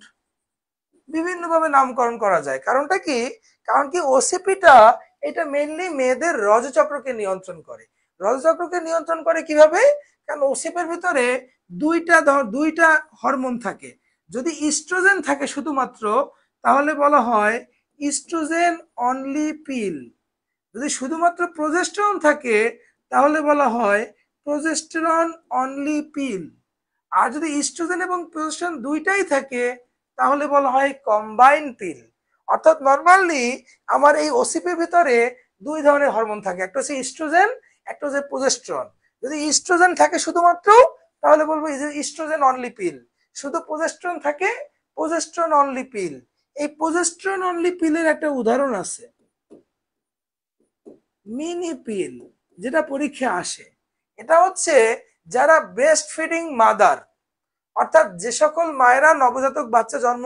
বিভিন্নভাবে নামকরণ করা যায়। কারণটা কি? কারণ কি ওসিপিটা এটা মেইনলি মেয়েদের রজচক্রকে নিয়ন্ত্রণ করে। রজচক্রকে নিয়ন্ত্রণ করে কিভাবে? কারণ ওসিপির ভিতরে দুইটা হরমোন থাকে। যদি ইস্ট্রোজেন থাকে শুধুমাত্র তাহলে বলা হয় ইস্ট্রোজেন অনলি পিল। যদি শুধুমাত্র প্রজেস্টেরন থাকে তাহলে বলা হয় প্রজেস্টেরন অনলি পিল। আর যদি ইস্ট্রোজেন এবং প্রজেস্টেরন দুইটাই থাকে তাহলে বলা হয় কম্বাইন পিল। অর্থাৎ নর্মালি আমার এই ওসিপির ভিতরে দুই ধরনের হরমোন থাকে, একটা হচ্ছে ইস্ট্রোজেন, একটা হচ্ছে প্রোজেস্টেরন। যদি ইস্ট্রোজেন থাকে শুধুমাত্র তাহলে বলবো ইস্ট্রোজেন অনলি পিল, শুধু প্রোজেস্টেরন থাকে প্রোজেস্টেরন অনলি পিল। এই প্রোজেস্টেরন অনলি পিলের একটা উদাহরণ আছে মিনি পিল, যেটা পরীক্ষা আসে। এটা হচ্ছে যারা ব্রেস্ট ফিডিং মাদার, অর্থাৎ যে সকল মায়েরা নবজাতক বাচ্চা জন্ম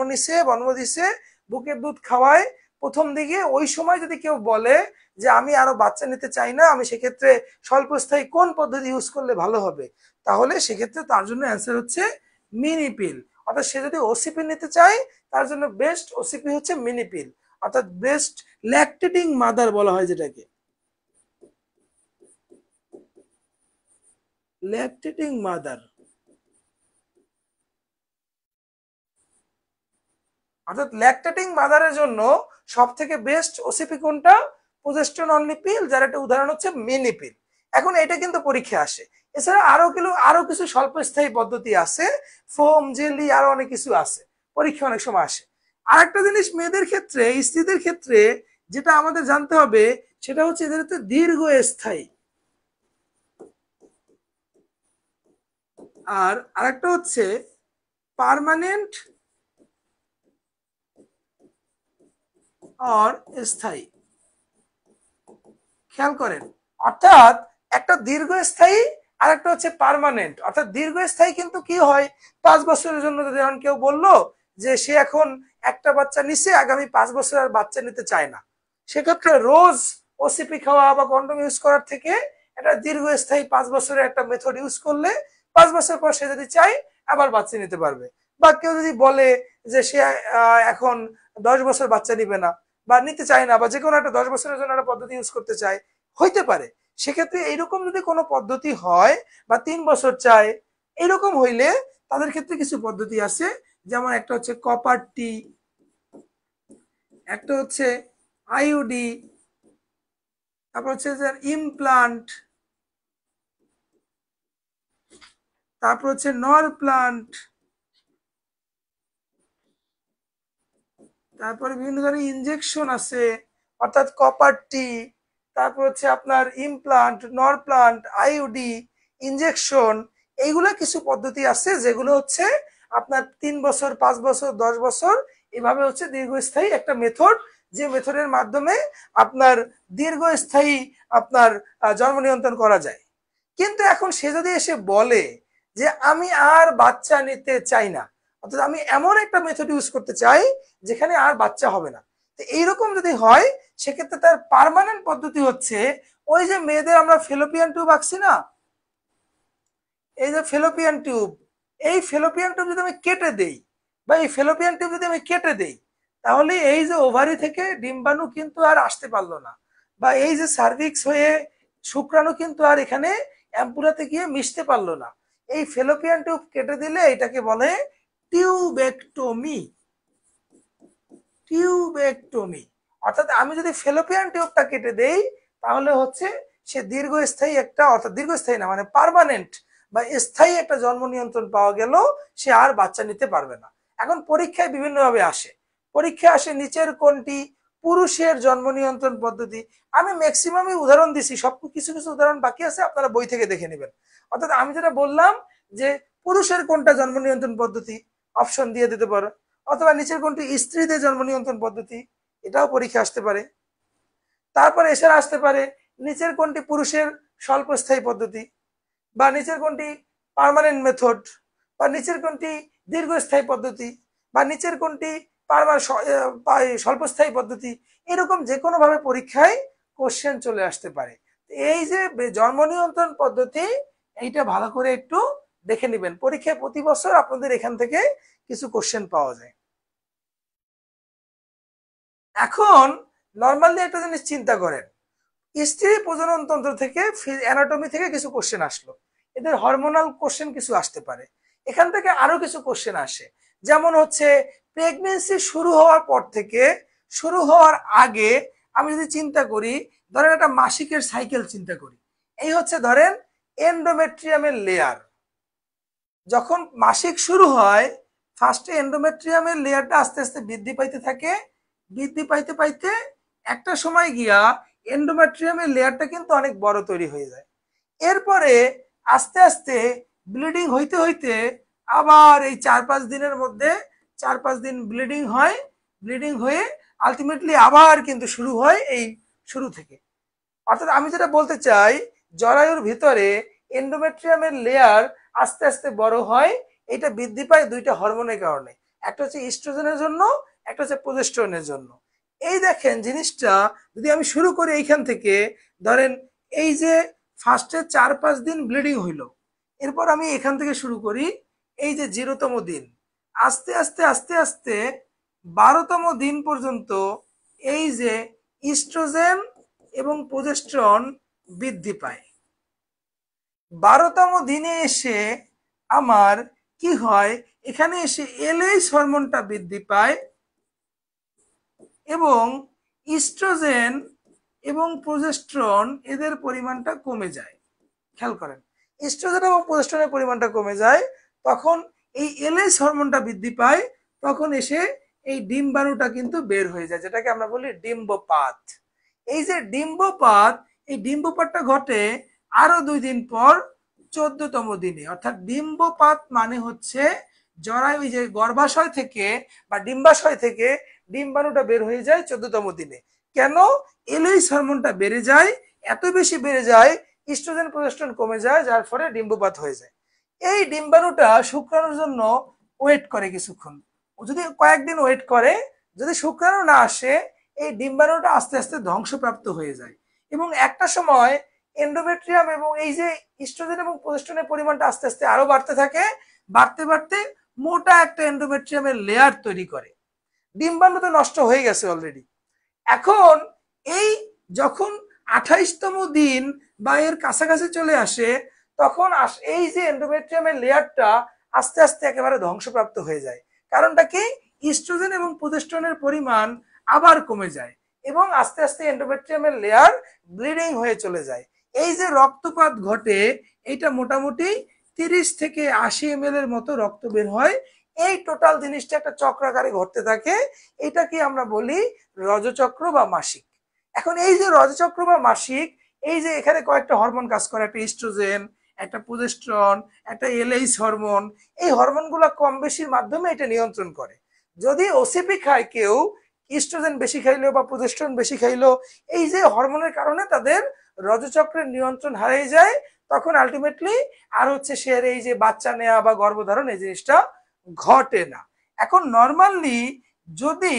দিছে বুকের দুধ খাওয়ায় প্রথম দিকে, ওই সময় যদি কেউ বলে যে আমি আরো বাচ্চা নিতে চাই না, আমি সেক্ষেত্রে স্বল্পস্থায়ী কোন পদ্ধতি ইউজ করলে ভালো হবে, তাহলে সেক্ষেত্রে তার জন্য অ্যান্সার হচ্ছে মিনি পিল। অর্থাৎ সে যদি ওসিপি নিতে চায় তার জন্য বেস্ট ওসিপি হচ্ছে মিনি পিল, অর্থাৎ বেস্ট ল্যাকটেটিং মাদার বলা হয় যেটাকে, ল্যাকটেটিং মাদার। অর্থাৎ ল্যাকটেটিং মাদারের জন্য সব থেকে বেস্ট ওসিপি কোনটা? প্রোজেস্টেরন অনলি পিল, যার একটা উদাহরণ হচ্ছে মিনি পিল। এখন এটা কিন্তু পরীক্ষা আসে। এছাড়া আরো কিছু স্বল্পস্থায়ী পদ্ধতি আছে, ফোম জেলি আরো অনেক কিছু আছে, পরীক্ষা অনেক সময় আসে। আর একটা জিনিস মেয়েদের ক্ষেত্রে, স্ত্রীদের ক্ষেত্রে যেটা আমাদের জানতে হবে সেটা হচ্ছে এদের হচ্ছে দীর্ঘস্থায়ী, আর আরেকটা হচ্ছে পার্মানেন্ট আর স্থায়ী। খেয়াল করেন, অর্থাৎ একটা দীর্ঘস্থায়ী আর একটা হচ্ছে পার্মানেন্ট। অর্থাৎ দীর্ঘস্থায়ী কিন্তু কি হয়, 5 বছরের জন্য যদি এখন কেউ বললো যে সে এখন একটা বাচ্চা নিছে, আগামী 5 বছর আর বাচ্চা নিতে চায় না, সেক্ষেত্রে রোজ ওসিপি খাওয়া বা কন্ডোম ইউজ করার থেকে একটা দীর্ঘস্থায়ী 5 বছরের একটা মেথড ইউজ করলে 5 বছর পর সে যদি চায় আবার বাচ্চা নিতে পারবে। বা কেউ যদি বলে যে সে এখন 10 বছর বাচ্চা নিবে না বা নিতে চায় না, বা যে কোনো একটা 10 বছরের জন্য একটা পদ্ধতি ইউজ করতে চায়, হইতে পারে। সেক্ষেত্রে এইরকম যদি কোনো পদ্ধতি হয় বা 3 বছর চায়, এইরকম হইলে তাদের ক্ষেত্রে কিছু পদ্ধতি আছে, যেমন একটা হচ্ছে কপার টি, একটা হচ্ছে আইউডি, তারপর হচ্ছে যে ইমপ্লান্ট, তারপর হচ্ছে নর প্লান্ট, তারপরে বিভিন্ন ধরনের ইনজেকশন আছে, অর্থাৎ কপার টি, তারপর হচ্ছে আপনার ইমপ্লান্ট, নর প্লান্ট, আইউডি, ইনজেকশন। এইগুলা কিছু পদ্ধতি আছে যেগুলো হচ্ছে আপনার 3 বছর, 5 বছর, 10 বছর, এভাবে হচ্ছে দীর্ঘস্থায়ী একটা মেথড, যে মেথডের মাধ্যমে আপনার দীর্ঘস্থায়ী আপনার জন্ম নিয়ন্ত্রণ করা যায়। কিন্তু এখন সে যদি এসে বলে যে আমি আর বাচ্চা নিতে চাই না, অর্থাৎ আমি এমন একটা মেথড ইউজ করতে চাই যেখানে আর বাচ্চা হবে না, তো এইরকম যদি হয় সেক্ষেত্রে তার পার্মানেন্ট পদ্ধতি হচ্ছে ওই যে মেয়েদের আমরা ফেলোপিয়ান টিউব আঁকছি না, এই যে ফেলোপিয়ান টিউব, এই ফেলোপিয়ান টিউব যদি আমি কেটে দেই, বা এই ফেলোপিয়ান টিউব যদি আমি কেটে দেই, তাহলে এই যে ওভারি থেকে ডিম্বাণু কিন্তু আর আসতে পারলো না, বা এই যে সার্ভিক্স হয়ে শুক্রাণু কিন্তু আর এখানে অ্যাম্পুলাতে গিয়ে মিশতে পারলো না। এই ফেলোপিয়ান টিউব কেটে দিলে এটাকে বলে টিউবেক্টমি। টিউবেক্টমি অর্থাৎ আমি যদি ফেলোপিয়ান টিউবটা কেটে দেই তাহলে হচ্ছে সে দীর্ঘস্থায়ী একটা, অর্থাৎ দীর্ঘস্থায়ী না মানে পার্মানেন্ট বা স্থায়ী একটা জন্ম নিয়ন্ত্রণ পাওয়া গেল, সে আর বাচ্চা নিতে পারবে না। এখন পরীক্ষায় বিভিন্নভাবে আসে, পরীক্ষা আসে নিচের কোনটি পুরুষের জন্ম নিয়ন্ত্রণ পদ্ধতি। আমি ম্যাক্সিমামই উদাহরণ দিছি, সব কিছু কিছু উদাহরণ বাকি আছে, আপনারা বই থেকে দেখে নেবেন। অর্থাৎ আমি যেটা বললাম যে পুরুষের কোনটা জন্ম নিয়ন্ত্রণ পদ্ধতি, অপশন দিয়ে দিতে পারো, অথবা নিচের কোনটি স্ত্রীদের জন্ম নিয়ন্ত্রণ পদ্ধতি, এটাও পরীক্ষা আসতে পারে। তারপরে এসে আসতে পারে নিচের কোনটি পুরুষের স্বল্পস্থায়ী পদ্ধতি, বা নিচের কোনটি পার্মানেন্ট মেথড, বা নিচের কোনটি দীর্ঘস্থায়ী পদ্ধতি, বা নিচের কোনটি স্বল্পস্থায়ী পদ্ধতি। এরকম যে কোনো ভাবে পরীক্ষায় কোশ্চেন চলে আসতে পারে। এই যে জন্ম নিয়ন্ত্রণ পদ্ধতি, এইটা ভালো করে একটু দেখে নেবেন, পরীক্ষায় প্রতি বছর আপনাদের এখান থেকে কিছু কোশ্চেন পাওয়া যায়। এখন নর্মালি একটা জিনিস চিন্তা করেন, স্ত্রী প্রজনন তন্ত্র থেকে অ্যানাটমি থেকে কিছু কোশ্চেন আসলো, এদের হরমোনাল কোশ্চেন কিছু আসতে পারে, এখান থেকে আরো কিছু কোশ্চেন আসে, যেমন হচ্ছে প্রেগনেন্সি শুরু হওয়ার পর থেকে শুরু হওয়ার আগে আমি যদি চিন্তা করি, ধরেন একটা মাসিকের সাইকেল চিন্তা করি, এই হচ্ছে ধরেন এন্ডোমেট্রিয়ামের লেয়ার, যখন মাসিক শুরু হয় ফার্স্টে এন্ডোমেট্রিয়ামের লেয়ারটা আস্তে আস্তে বৃদ্ধি পাইতে থাকে, বৃদ্ধি পাইতে পাইতে একটা সময় গিয়া এন্ডোমেট্রিয়ামের লেয়ারটা কিন্তু অনেক বড় তৈরি হয়ে যায়। এরপরে আস্তে আস্তে ব্লিডিং হইতে হইতে আবার এই 4-5 দিনের মধ্যে 4-5 দিন ব্লিডিং হয়, ব্লিডিং হয়ে আলটিমেটলি আবার কিন্তু শুরু হয় এই শুরু থেকে। অর্থাৎ আমি যেটা বলতে চাই, জরায়ুর ভিতরে এন্ডোমেট্রিয়ামের লেয়ার আস্তে আস্তে বড় হয়, এটা বৃদ্ধি পায় দুইটা হরমোনের কারণে, একটা হচ্ছে ইস্ট্রোজেনের জন্য, একটা হচ্ছে প্রোজেস্টেরনের জন্য। এই দেখেন জিনিসটা যদি আমি শুরু করি এইখান থেকে, ধরেন এই যে ফার্স্টে 4-5 দিন ব্লিডিং হইল, এরপর আমি এখান থেকে শুরু করি, এই যে 0তম দিন, আস্তে আস্তে আস্তে আস্তে 12তম দিন পর্যন্ত এই যে ইস্ট্রোজেন এবং প্রোজেস্টেরন বৃদ্ধি পায়। 12তম দিনে এসে আমার কি হয়, এখানে এসে এলএইচ হরমোনটা বৃদ্ধি পায় এবং ইস্ট্রোজেন এবং প্রোজেস্টেরন এদের পরিমাণটা কমে যায়। খেয়াল করেন, ইস্ট্রোজেন এবং প্রোজেস্টেরনের পরিমাণটা কমে যায়, তখন এই এলএইচ হরমোনটা বৃদ্ধি পায়, তখন এসে এই ডিম্বাণুটা কিন্তু বের হয়ে যায়, যেটাকে আমরা বলি ডিম্বপাত। এই যে ডিম্বপাত, এই ডিম্বপাতটা ঘটে আরো 2 দিন পর 14তম দিনে। অর্থাৎ ডিম্বপাত মানে হচ্ছে জরায়ু, যে গর্ভাশয় থেকে বা ডিম্বাশয় থেকে ডিম্বাণুটা বের হয়ে যায় 14তম দিনে। কেন? এলএইচ হরমোনটা বেড়ে যায়, এত বেশি বেড়ে যায়, ইস্ট্রোজেন প্রোজেস্টেরন কমে যায়, যার ফলে ডিম্বপাত হয়ে যায়। এই ডিম্বাণুটা শুক্রাণুর জন্য ওয়েট করে কিছুক্ষণ, যদি কয়েকদিন ওয়েট করে, যদি শুক্রাণু না আসে এই ডিম্বাণুটা আস্তে আস্তে ধ্বংসপ্রাপ্ত হয়ে যায় এবং একটা সময় এন্ডোমেট্রিয়াম এবং এই যে ইস্ট্রোজেন এবং প্রোজেস্টেরনের পরিমাণটা আস্তে আস্তে আরো বাড়তে থাকে, বাড়তে বাড়তে মোটা একটা এন্ডোমেট্রিয়ামের লেয়ার তৈরি করে। ডিম্বাণু তো নষ্ট হয়ে গেছে অলরেডি। এখন এই যখন 28তম দিন বা এর কাছাকাছি চলে আসে, তখন এই যে এন্ডোমেট্রিয়ামের লেয়ারটা আস্তে আস্তে একেবারে ধ্বংসপ্রাপ্ত হয়ে যায়। কারণটা কি? ইস্ট্রোজেন এবং প্রোজেস্টেরনের পরিমাণ আবার কমে যায় এবং আস্তে আস্তে এন্ডোমেট্রিয়ামের লেয়ার ব্লিডিং হয়ে চলে যায়। এই যে রক্তপাত ঘটে, এটা মোটামুটি 30 থেকে 80 ml এর মতো রক্ত বের হয়। এই টোটাল জিনিসটা একটা চক্রাকারে ঘটতে থাকে, এটাকে আমরা বলি রজচক্র বা মাসিক। এখন এই যে রজচক্র বা মাসিক, এই যে এখানে কয়েকটা হরমোন কাজ করে, একটা ইস্ট্রোজেন, একটা প্রোজেস্টেরন, একটা এলএইচ হরমোন, এই হরমোনগুলো কম বেশির মাধ্যমে এটা নিয়ন্ত্রণ করে। যদি ওসিপি খায় কেউ, ইস্ট্রোজেন বেশি খাইলো বা প্রোজেস্টেরন বেশি খাইলো, এই যে হরমোনের কারণে তাদের রজচক্রের নিয়ন্ত্রণ হারিয়ে যায়, তখন আলটিমেটলি আর হচ্ছে সে এই যে বাচ্চা নেওয়া বা গর্ভধারণ এই জিনিসটা ঘটে না। এখন নর্মালি যদি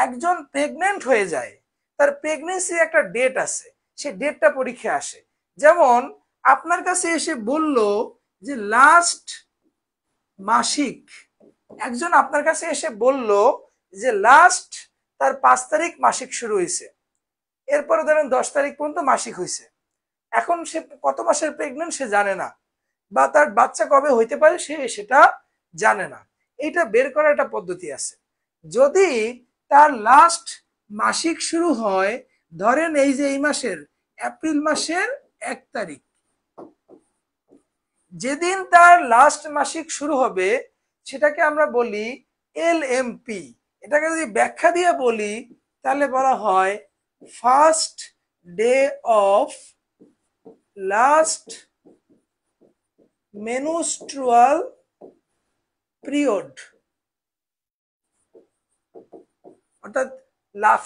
একজন প্রেগনেন্ট হয়ে যায়, তার প্রেগনেন্সির একটা ডেট আছে, সেই ডেটটা পরীক্ষা আসে। যেমন আপনার কাছে এসে বলল যে লাস্ট মাসিক, একজন আপনার কাছে এসে বলল যে লাস্ট তার 5 তারিখ মাসিক শুরু হয়েছে, এরপরে ধরেন 10 তারিখ পর্যন্ত মাসিক হয়েছে। এখন সে কত মাসের প্রেগনেন্ট সে জানে না, বা তার বাচ্চা কবে হইতে পারে সে সেটা জানে না। এইটা বের করার একটা পদ্ধতি আছে। যদি তার লাস্ট মাসিক শুরু হয়, ধরেন এই যে এই মাসের এপ্রিল মাসের 1 তারিখ, যেদিন তার লাস্ট মাসিক শুরু হবে সেটাকে আমরা বলি এলএমপি। এটাকে যদি ব্যাখ্যা দিয়ে বলি তাহলে বলা হয় first day of last menstrual period, অর্থাৎ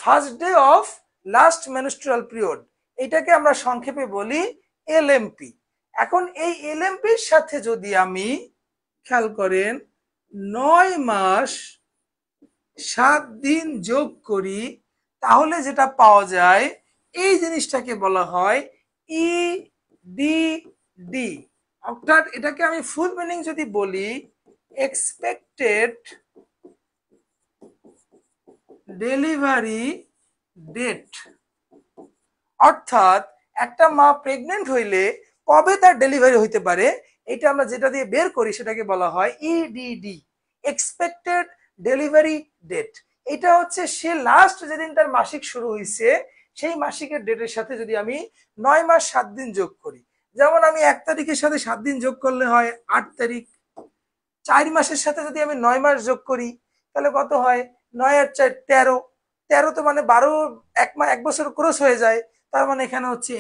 first day of last menstrual period, এটাকে আমরা সংক্ষেপে বলি এলএমপি। এখন এই এলএমপির সাথে যদি আমি, খেয়াল করেন, 9 মাস 7 দিন যোগ করি, তাহলে যেটা পাওয়া যায় এই জিনিসটাকে বলা হয় ইডিডি। অর্থাৎ এটাকে আমি ফুল মিনিং যদি বলি, এক্সপেক্টেড ডেলিভারি ডেট। অর্থাৎ একটা মা প্রেগনেন্ট হইলে কবে তার ডেলিভারি হইতে পারে, এটা আমরা যেটা দিয়ে বের করি সেটাকে বলা হয় ইডিডি, এক্সপেক্টেড ডেলিভারি ডেট। এটা হচ্ছে সে লাস্ট যেদিন তার মাসিক শুরু হয়েছে সেই মাসিকের ডেটের সাথে যদি আমি 9 মাস 7 দিন যোগ করি, যেমন আমি 1 তারিখের সাথে 7 দিন যোগ করলে হয় 8 তারিখ, 4 মাসের সাথে যদি আমি 9 মাস যোগ করি তাহলে কত হয়? 9 আর 4 13। 13 তো মানে 12, এক বছর ক্রস হয়ে যায়। তার মানে এখানে হচ্ছে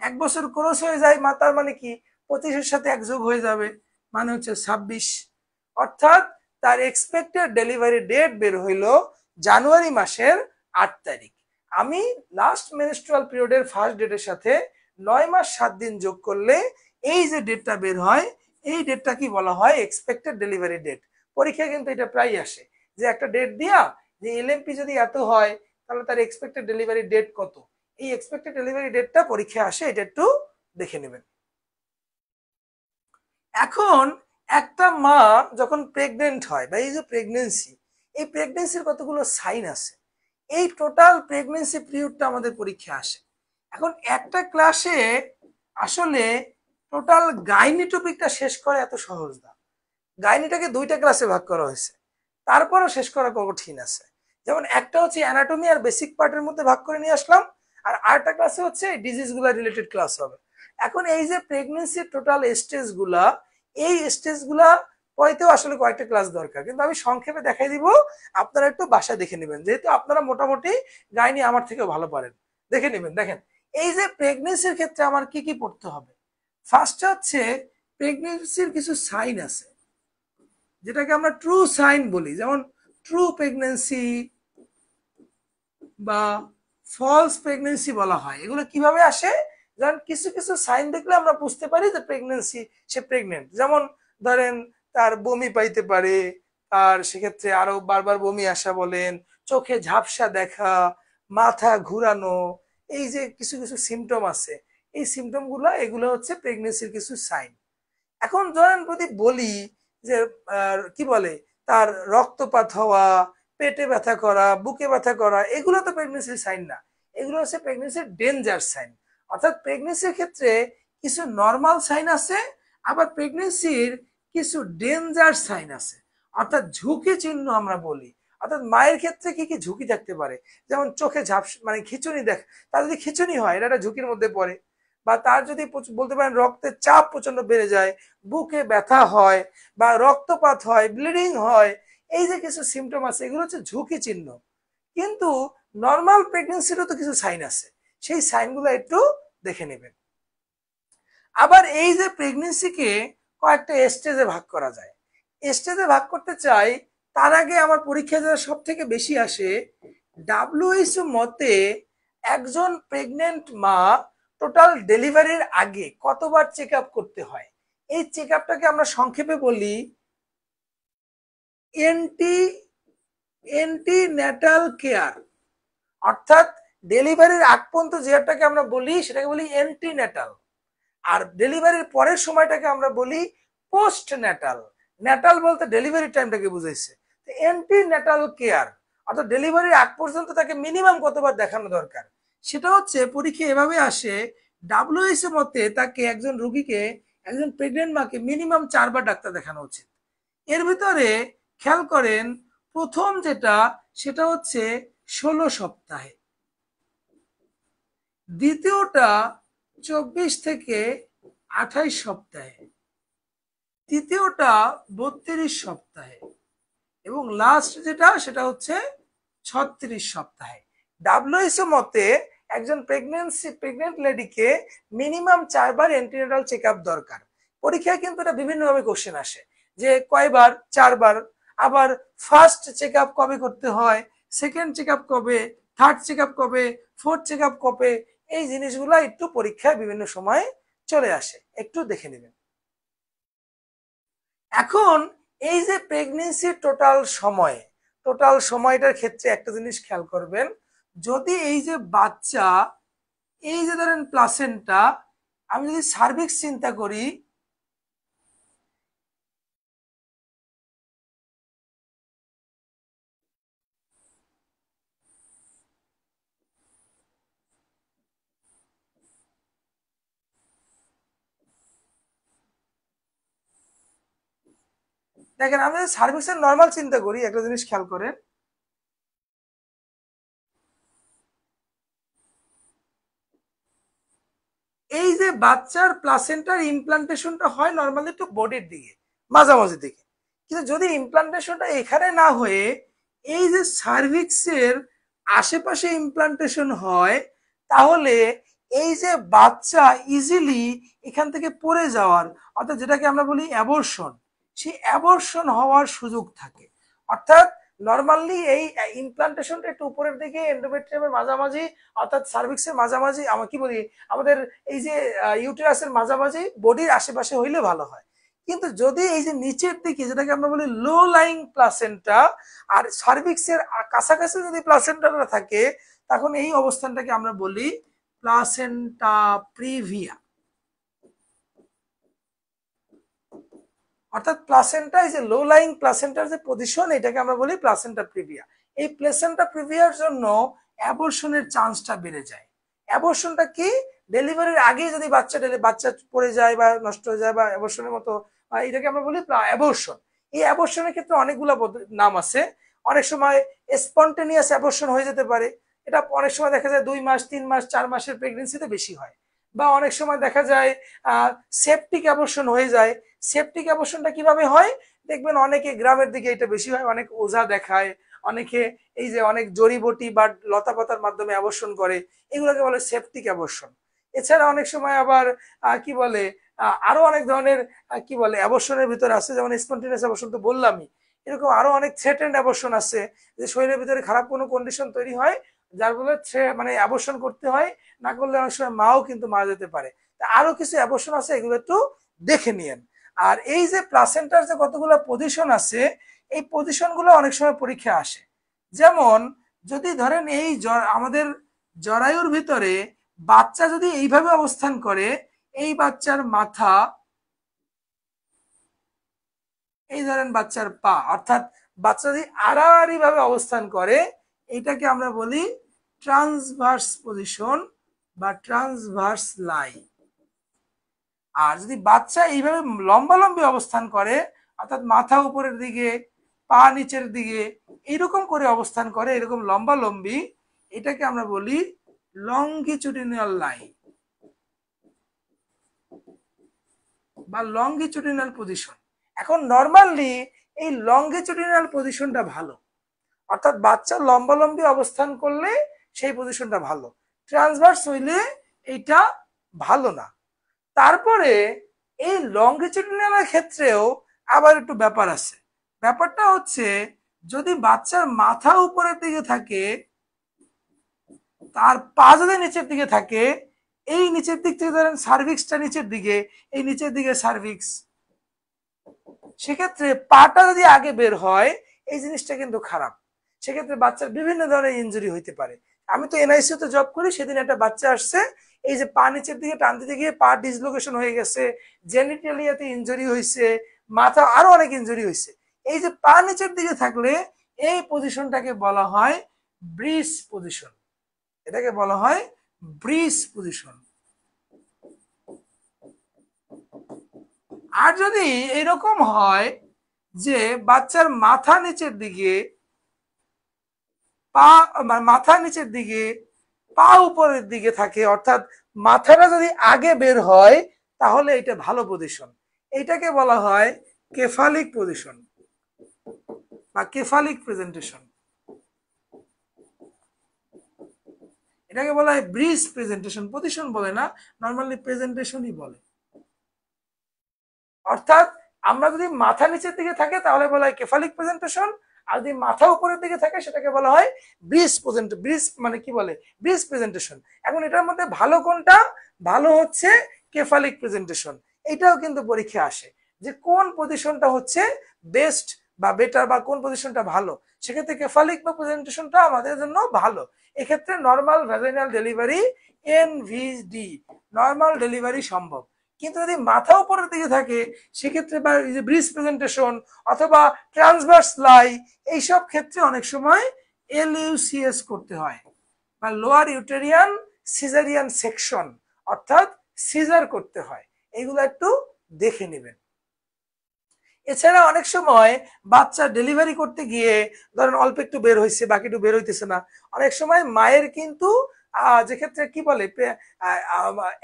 এক বছর ক্রস হয়ে যায়, তার মানে কি 25-এর সাথে 1 যোগ হয়ে যাবে, মানে হচ্ছে 26। অর্থাৎ তার এক্সপেক্টেড ডেলিভারি ডেট বের হইল জানুয়ারি মাসের 8 তারিখ। আমি লাস্ট মেনস্ট্রুয়াল পিরিয়ডের ফার্স্ট ডেটের সাথে 9 মাস 7 দিন যোগ করলে এই যে ডেটটা বের হয়, এই ডেটটা কি বলা হয়? Expected delivery date. পরীক্ষায় কিন্তু এটা প্রায় আসে যে একটা ডেট দিয়া যে এলএমপি যদি এত হয় তাহলে তার এক্সপেক্টেড ডেলিভারি ডেট কত। এই এক্সপেক্টেড ডেলিভারি ডেটটা পরীক্ষায় আসে, এটা একটু দেখে নেবেন। এখন একটা মা যখন প্রেগনেন্ট হয় বা এই যে প্রেগনেন্সি, এই প্রেগনেন্সির কতগুলো সাইন আছে, এই টোটাল প্রেগনেন্সি পিরিয়ডটা আমাদের পরীক্ষা আসে। এখন একটা ক্লাসে আসলে টোটাল গাইনি টপিকটা শেষ করা এত সহজ না। গাইনিটাকে 2টা ক্লাসে ভাগ করা হয়েছে, তারপরও শেষ করা কঠিন আছে। যেমন একটা হচ্ছে অ্যানাটমি আর বেসিক পার্টের মধ্যে ভাগ করে নিয়ে আসলাম, আর আরেকটা ক্লাসে হচ্ছে ডিজিজ গুলা রিলেটেড ক্লাস হবে। এখন এই যে প্রেগনেন্সির টোটাল স্টেজ গুলা, এই স্টেজ গুলা পড়াইতেও আসলে কয়েকটা ক্লাস দরকার, কিন্তু আমি সংক্ষেপে দেখাই দিব, আপনারা একটু বাসায় দেখে নেবেন, যেহেতু আপনারা মোটামুটি গাইনি আমার থেকেও ভালো পারেন। দেখে নেবেন। দেখেন এই যে প্রেগনেন্সির ক্ষেত্রে আমার কি কি পড়তে হবে। ফার্স্ট হচ্ছে প্রেগনেন্সির কিছু সাইন আছে যেটাকে আমরা ট্রু সাইন বলি, যেমন ট্রু প্রেগনেন্সি বা ফলস প্রেগনেন্সি বলা হয়। এগুলো কিভাবে আসে? যেমন কিছু কিছু সাইন দেখলে আমরা বুঝতে পারি যে প্রেগনেন্সি, সে প্রেগনেন্ট। যেমন ধরেন তার বমি পাইতে পারে, আর সেক্ষেত্রে আরো বারবার বমি আসা বলেন, চোখে ঝাপসা দেখা, মাথা ঘুরানো, এই যে কিছু কিছু সিমটম আছে, এই সিমটম গুলো এগুলো হচ্ছে প্রেগনেন্সির কিছু সাইন। এখন ধরেন যদি বলি যে কি বলে তার রক্তপাত হওয়া, পেটে ব্যথা করা, বুকে ব্যথা করা, এগুলো তো প্রেগনেন্সির সাইন না, এগুলো হচ্ছে প্রেগনেন্সির ডেঞ্জার সাইন। অর্থাৎ প্রেগনেন্সির ক্ষেত্রে কিছু নর্মাল সাইন আছে, আবার প্রেগনেন্সির কিছু ডেঞ্জার সাইন আছে, অর্থাৎ ঝুঁকি চিহ্ন আমরা বলি। অর্থাৎ মায়ের ক্ষেত্রে কি কি ঝুঁকি থাকতে পারে, যেমন চোখে মানে খিঁচুনি দেখ, তার যদি খিঁচুনি হয় এটা একটা ঝুঁকির মধ্যে পড়ে। বা তার যদি বলতে পারেন রক্তের চাপ প্রচন্ড বেড়ে যায়, বুকে ব্যথা হয়, বা রক্তপাত হয়, ব্লিডিং হয়, এই যে কিছু সিমটম আছে এগুলো হচ্ছে ঝুঁকি চিহ্ন। কিন্তু নর্মাল প্রেগনেন্সিরও তো কিছু সাইন আছে, সেই সাইনগুলো একটু দেখে নেবেন। আবার এই যে প্রেগনেন্সিকে কয়েকটা স্টেজে ভাগ করা যায়, স্টেজে ভাগ করতে চাই তার আগে আমার পরীক্ষা যারা সব থেকে বেশি আসে, ডাব্লিউএইচও মতে একজন প্রেগনেন্ট মা টোটাল ডেলিভারির আগে কতবার চেক আপ করতে হয়। এই চেক আপটাকে আমরা সংক্ষেপে বলি এনটি এন্টিন্যাটাল কেয়ার। অর্থাৎ ডেলিভারির আগ পর্যন্ত যেটাকে আমরা বলি সেটাকে বলি এন্টিন্যাটাল, আর ডেলিভারির পরের সময়টাকে আমরা বলি পোস্ট ন্যাটাল। ন্যাটাল বলতে ডেলিভারি টাইমটাকে বুঝাইছে। এন্টিন্যাটাল কেয়ার অর্থাৎ ডেলিভারির আগ পর্যন্ত তাকে মিনিমাম কতবার দেখানো দরকার, সেটা হচ্ছে পরীক্ষা এভাবে আসে। ডাব্লিউএইচও মতে তাকে একজন রোগীকে, একজন প্রেগনেন্ট মাকে মিনিমাম 4বার ডাক্তার দেখানো উচিত। এর ভিতরে খেয়াল করেন প্রথম যেটা সেটা হচ্ছে 16 সপ্তাহে, দ্বিতীয়টা 24 থেকে 28 সপ্তাহে, তৃতীয়টা 32 সপ্তাহে, এবং লাস্ট যেটা সেটা হচ্ছে 36 সপ্তাহে। ডাব্লিউএইচও মতে একজন প্রেগনেন্ট লেডিকে মিনিমাম 4বার অ্যান্টিনেটাল চেক আপ দরকার। পরীক্ষায় কিন্তু এটা বিভিন্নভাবে কোশ্চেন আসে যে কয়বার, 4বার। আবার ফার্স্ট চেক আপ কবে করতে হয়, সেকেন্ড চেক আপ কবে, থার্ড চেক আপ কবে, ফোর্থ চেক আপ কবে, এই জিনিসগুলো একটু পরীক্ষায় বিভিন্ন সময় চলে আসে, একটু দেখে নেবেন। এখন এই যে প্রেগনেন্সির টোটাল সময়টার ক্ষেত্রে একটা জিনিস খেয়াল করবেন, যদি এই যে বাচ্চা, এই যে ধরেন প্লাসেন্টা, আমি যদি সার্ভিক্স চিন্তা করি, দেখেন আমি যদি সার্ভিক্সের নর্মাল চিন্তা করি, একটা জিনিস খেয়াল করেন, এই যে বাচ্চার প্লাসেন্টার ইমপ্লান্টেশনটা হয় নর্মালি একটু বডির দিকে, মাঝামাঝি দিকে। কিন্তু যদি ইমপ্লান্টেশনটা এখানে না হয়ে এই যে সার্ভিক্সের আশেপাশে ইমপ্লান্টেশন হয়, তাহলে এই যে বাচ্চা ইজিলি এখান থেকে পড়ে যাওয়ার, অর্থাৎ যেটাকে আমরা বলি অ্যাবর্শন, সেই অ্যাবর্শন হওয়ার সুযোগ থাকে। অর্থাৎ নর্মালি এই ইমপ্লান্টেশনটা একটু উপরের দিকে এন্ডোমেট্রিয়ামের মাঝামাঝি, অর্থাৎ সার্ভিক্সের মাঝামাঝি, আমরা কি বলি আমাদের এই যে ইউটেরাসের মাঝামাঝি বডির আশেপাশে হইলে ভালো হয়। কিন্তু যদি এই যে নিচের দিকে, যেটাকে আমরা বলি লো লাইং প্লাসেন্টা, আর সার্ভিক্সের কাছাকাছি যদি প্লাসেন্টাটা থাকে, তখন এই অবস্থানটাকে আমরা বলি প্লাসেন্টা প্রিভিয়া। অর্থাৎ প্লাসেন্টা এই যে লো লাইং প্লাসেন্টার যে পজিশন, এটাকে আমরা বলি প্লাসেন্টা প্রিভিয়া। এই প্লাসেন্টা প্রিভিয়ার জন্য অ্যাবর্শনের চান্সটা বেড়ে যায়। অ্যাবর্শনটা কি, ডেলিভারির আগে যদি বাচ্চা পড়ে যায় বা নষ্ট হয়ে যায় বা অ্যাবর্শনের মতো, এটাকে আমরা বলি অ্যাবর্শন। এই অ্যাবর্শনের ক্ষেত্রে অনেকগুলো নাম আছে। অনেক সময় স্পন্টেনিয়াস অ্যাবর্শন হয়ে যেতে পারে, এটা অনেক সময় দেখা যায় 2 মাস 3 মাস 4 মাসের প্রেগনেন্সিতে বেশি হয়। বা অনেক সময় দেখা যায় সেপটিক অ্যাবর্শন হয়ে যায়। সেপটিক অ্যাবর্শনটা কিভাবে হয়, দেখবেন অনেকে গ্রামের দিকে এটা বেশি হয়, অনেক ওঝা দেখায়, অনেকে এই যে অনেক জড়িবটি বা লতা পাতার মাধ্যমে অ্যাবর্শন করে, এগুলোকে বলে সেপটিক অ্যাবর্শন। এছাড়া অনেক সময় আবার কি বলে আরো অনেক ধরনের কি বলে অ্যাবর্শনের ভিতরে আছে, যেমন স্পন্টেনিয়াস অ্যাবর্শন তো বললামই, এরকম আরো অনেক থ্রেটেন্ড অ্যাবর্শন আছে, যে শরীরের ভিতরে খারাপ কোনো কন্ডিশন তৈরি হয়, যার ফলে মানে অ্যাবর্শন করতে হয়, না করলে অনেক সময় মাও কিন্তু মারা যেতে পারে। আরো কিছু অ্যাবর্শন আছে, এগুলো একটু দেখে নিয়েন। আর এই যে প্লাসেন্টার যে কতগুলো পজিশন আছে, এই পজিশনগুলো অনেক সময় পরীক্ষা আসে। যেমন যদি ধরেন এই আমাদের জরায়ুর ভিতরে বাচ্চা যদি এইভাবে অবস্থান করে, এই বাচ্চার মাথা, এই ধরেন বাচ্চার পা, অর্থাৎ বাচ্চা যদি আড়াআড়ি ভাবে অবস্থান করে, এটাকে আমরা বলি ট্রান্সভার্স পজিশন বা ট্রান্সভার্স লাই। আর যদি বাচ্চা এইভাবে লম্বালম্বি অবস্থান করে, অর্থাৎ মাথা উপরের দিকে পা নিচের দিকে এইরকম করে অবস্থান করে, এরকম লম্বালম্বি, এটাকে আমরা বলি লঙ্গিচুডিনাল লাই বা লঙ্গিচুডিনাল পজিশন। এখন নর্মালি এই লঙ্গিচুডিনাল পজিশনটা ভালো, অর্থাৎ বাচ্চা লম্বালম্বি অবস্থান করলে সেই পজিশনটা ভালো, ট্রান্সভার্স হইলে এইটা ভালো না। তারপরে এই লঙ্গিচুডিনালের ক্ষেত্রেও আবার একটু ব্যাপার আছে। ব্যাপারটা হচ্ছে, যদি বাচ্চার মাথা উপরের দিকে থাকে, তার পা যদি নিচের দিকে থাকে, এই নিচের দিক থেকে ধরেন সার্ভিক্সটা নিচের দিকে, এই নিচের দিকে সার্ভিক্স, সেক্ষেত্রে পাটা যদি আগে বের হয়, এই জিনিসটা কিন্তু খারাপ। সেক্ষেত্রে বাচ্চার বিভিন্ন ধরনের ইনজুরি হইতে পারে। আমি তো এনআইসিউতে জব করি, সেদিন একটা বাচ্চা আসছে, এই যে পা নিচের দিকে টান দিতে গিয়ে পা ডিসলোকেশন হয়ে গেছে, জেনিটালিয়াতে ইনজুরি হয়েছে, মাথা আরো অনেক ইনজুরি হয়েছে। এই যে পা নিচের দিকে থাকলে এই পজিশনটাকে বলা হয় ব্রিজ পজিশন, এটাকে বলা হয় ব্রিজ পজিশন। আর যদি এরকম হয় যে বাচ্চার মাথা নিচের দিকে, পা মাথা নিচের দিকে পা উপরের দিকে থাকে, অর্থাৎ মাথাটা যদি আগে বের হয়, তাহলে এটা ভালো পজিশন। এটাকে বলা হয় কেফালিক পজিশন বা কেফালিক প্রেজেন্টেশন। এটাকে বলা হয় ব্রিজ প্রেজেন্টেশন, পজিশন বলে না, নর্মালি প্রেজেন্টেশনই বলে। অর্থাৎ আমরা যদি মাথা নিচের দিকে থাকে তাহলে বলা হয় কেফালিক প্রেজেন্টেশন, আর যদি মাথা উপরের দিকে থাকে সেটাকে বলা হয় ব্রিজ মানে কি বলে ব্রিজ প্রেজেন্টেশন। এখন এটার মধ্যে ভালো কোনটা, ভালো হচ্ছে কেফালিক প্রেজেন্টেশন। এটাও কিন্তু পরীক্ষা আসে যে কোন পজিশনটা হচ্ছে বেস্ট বা বেটার বা কোন পজিশনটা ভালো। সেক্ষেত্রে কেফালিক বা প্রেজেন্টেশনটা আমাদের জন্য ভালো। এক্ষেত্রে normal vaginal delivery NVD normal delivery সম্ভব। কিন্তু যদি মাথা উপরের দিকে থাকে, সেক্ষেত্রে বা ব্রিজ প্রেজেন্টেশন অথবা ট্রান্সভার্স লাই, এইসব ক্ষেত্রে অনেক সময় এলইউসিএস করতে হয় বা লোয়ার ইউটেরিয়ান সিজারিয়ান সেকশন, অর্থাৎ সিজার করতে হয়। এগুলো একটু দেখে নেবেন। এছাড়া অনেক সময় বাচ্চা ডেলিভারি করতে গিয়ে ধরেন অল্প একটু বের হয়েছে, বাকি একটু বের হইতেছে না, অনেক সময় মায়ের কিন্তু যেক্ষেত্রে কি বলে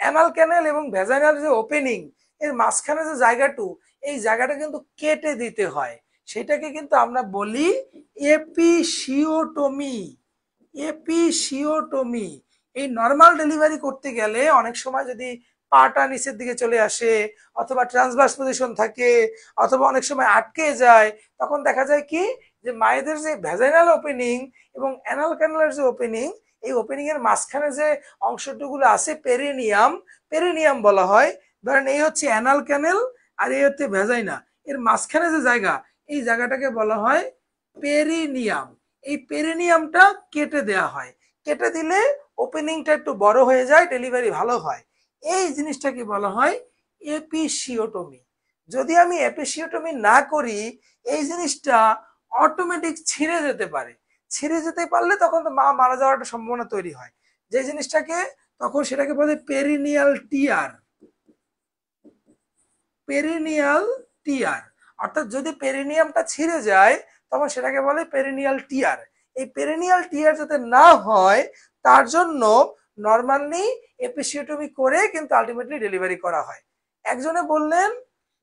অ্যানাল ক্যানেল এবং ভ্যাজাইনাল যে ওপেনিং এর মাঝখানে যে জায়গাটু, এই জায়গাটা কিন্তু কেটে দিতে হয়, সেটাকে কিন্তু আমরা বলি এপিসিওটমি। এপিসিওটমি। এই নর্মাল ডেলিভারি করতে গেলে অনেক সময় যদি পাটা নিচের দিকে চলে আসে, অথবা ট্রান্সভার্স পজিশন থাকে, অথবা অনেক সময় আটকে যায়, তখন দেখা যায় কি যে মায়েদের যে ভ্যাজাইনাল ওপেনিং এবং অ্যানাল ক্যানালের যে ওপেনিং, এই ওপেনিং এর মাঝখানে যে অংশটুকুলো আছে পেরিনিয়াম, পেরিনিয়াম বলা হয়। ধরেন এই হচ্ছে অ্যানাল ক্যানেল আর এই হচ্ছে ভ্যাজাইনা, এর মাঝখানে যে জায়গা, এই জায়গাটাকে বলা হয় পেরিনিয়াম। এই পেরিনিয়ামটা কেটে দেয়া হয়, কেটে দিলে ওপেনিংটা একটু বড় হয়ে যায়, ডেলিভারি ভালো হয়। এই জিনিসটাকে বলা হয় এপিসিওটমি। যদি আমি এপিসিওটমি না করি, এই জিনিসটা অটোমেটিক ছিঁড়ে যেতে পারে। ছিঁড়ে যেতে পারলে তখন তো মা মারা যাওয়ার একটা সম্ভাবনা তৈরি হয়, যে জিনিসটাকে তখন সেটাকে বলে পেরিনিয়াল টিয়ার। পেরিনিয়াল টিয়ার, অর্থাৎ যদি পেরিনিয়ামটা ছিঁড়ে যায় তখন সেটাকে বলে পেরিনিয়াল টিয়ার। এই পেরিনিয়াল টিয়ার যাতে না হয় তার জন্য নর্মালি এপিসিওটমি করে কিন্তু আলটিমেটলি ডেলিভারি করা হয়। একজনে বললেন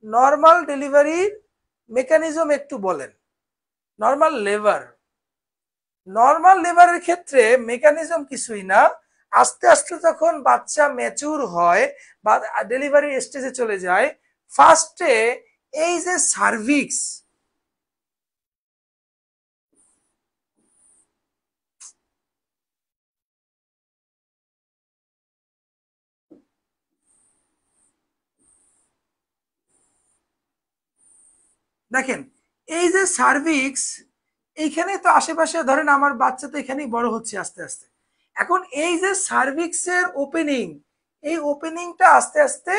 নর্মাল ডেলিভারির মেকানিজম একটু বলেন। নর্মাল লেবার, নর্মাল লেবারের ক্ষেত্রে মেকানিজম কিছুই না, আস্তে আস্তে যখন বাচ্চা ম্যাচুর হয় বা ডেলিভারি স্টেজে চলে যায়, ফার্স্টে এই যে সার্ভিক্স, দেখেন এই যে সার্ভিক্স, এইখানে তো আশেপাশে ধরেন আমার বাচ্চা তো এখানেই বড় হচ্ছে আস্তে আস্তে। এখন এই যে সার্ভিক্সের ওপেনিং, এই ওপেনিংটা আস্তে আস্তে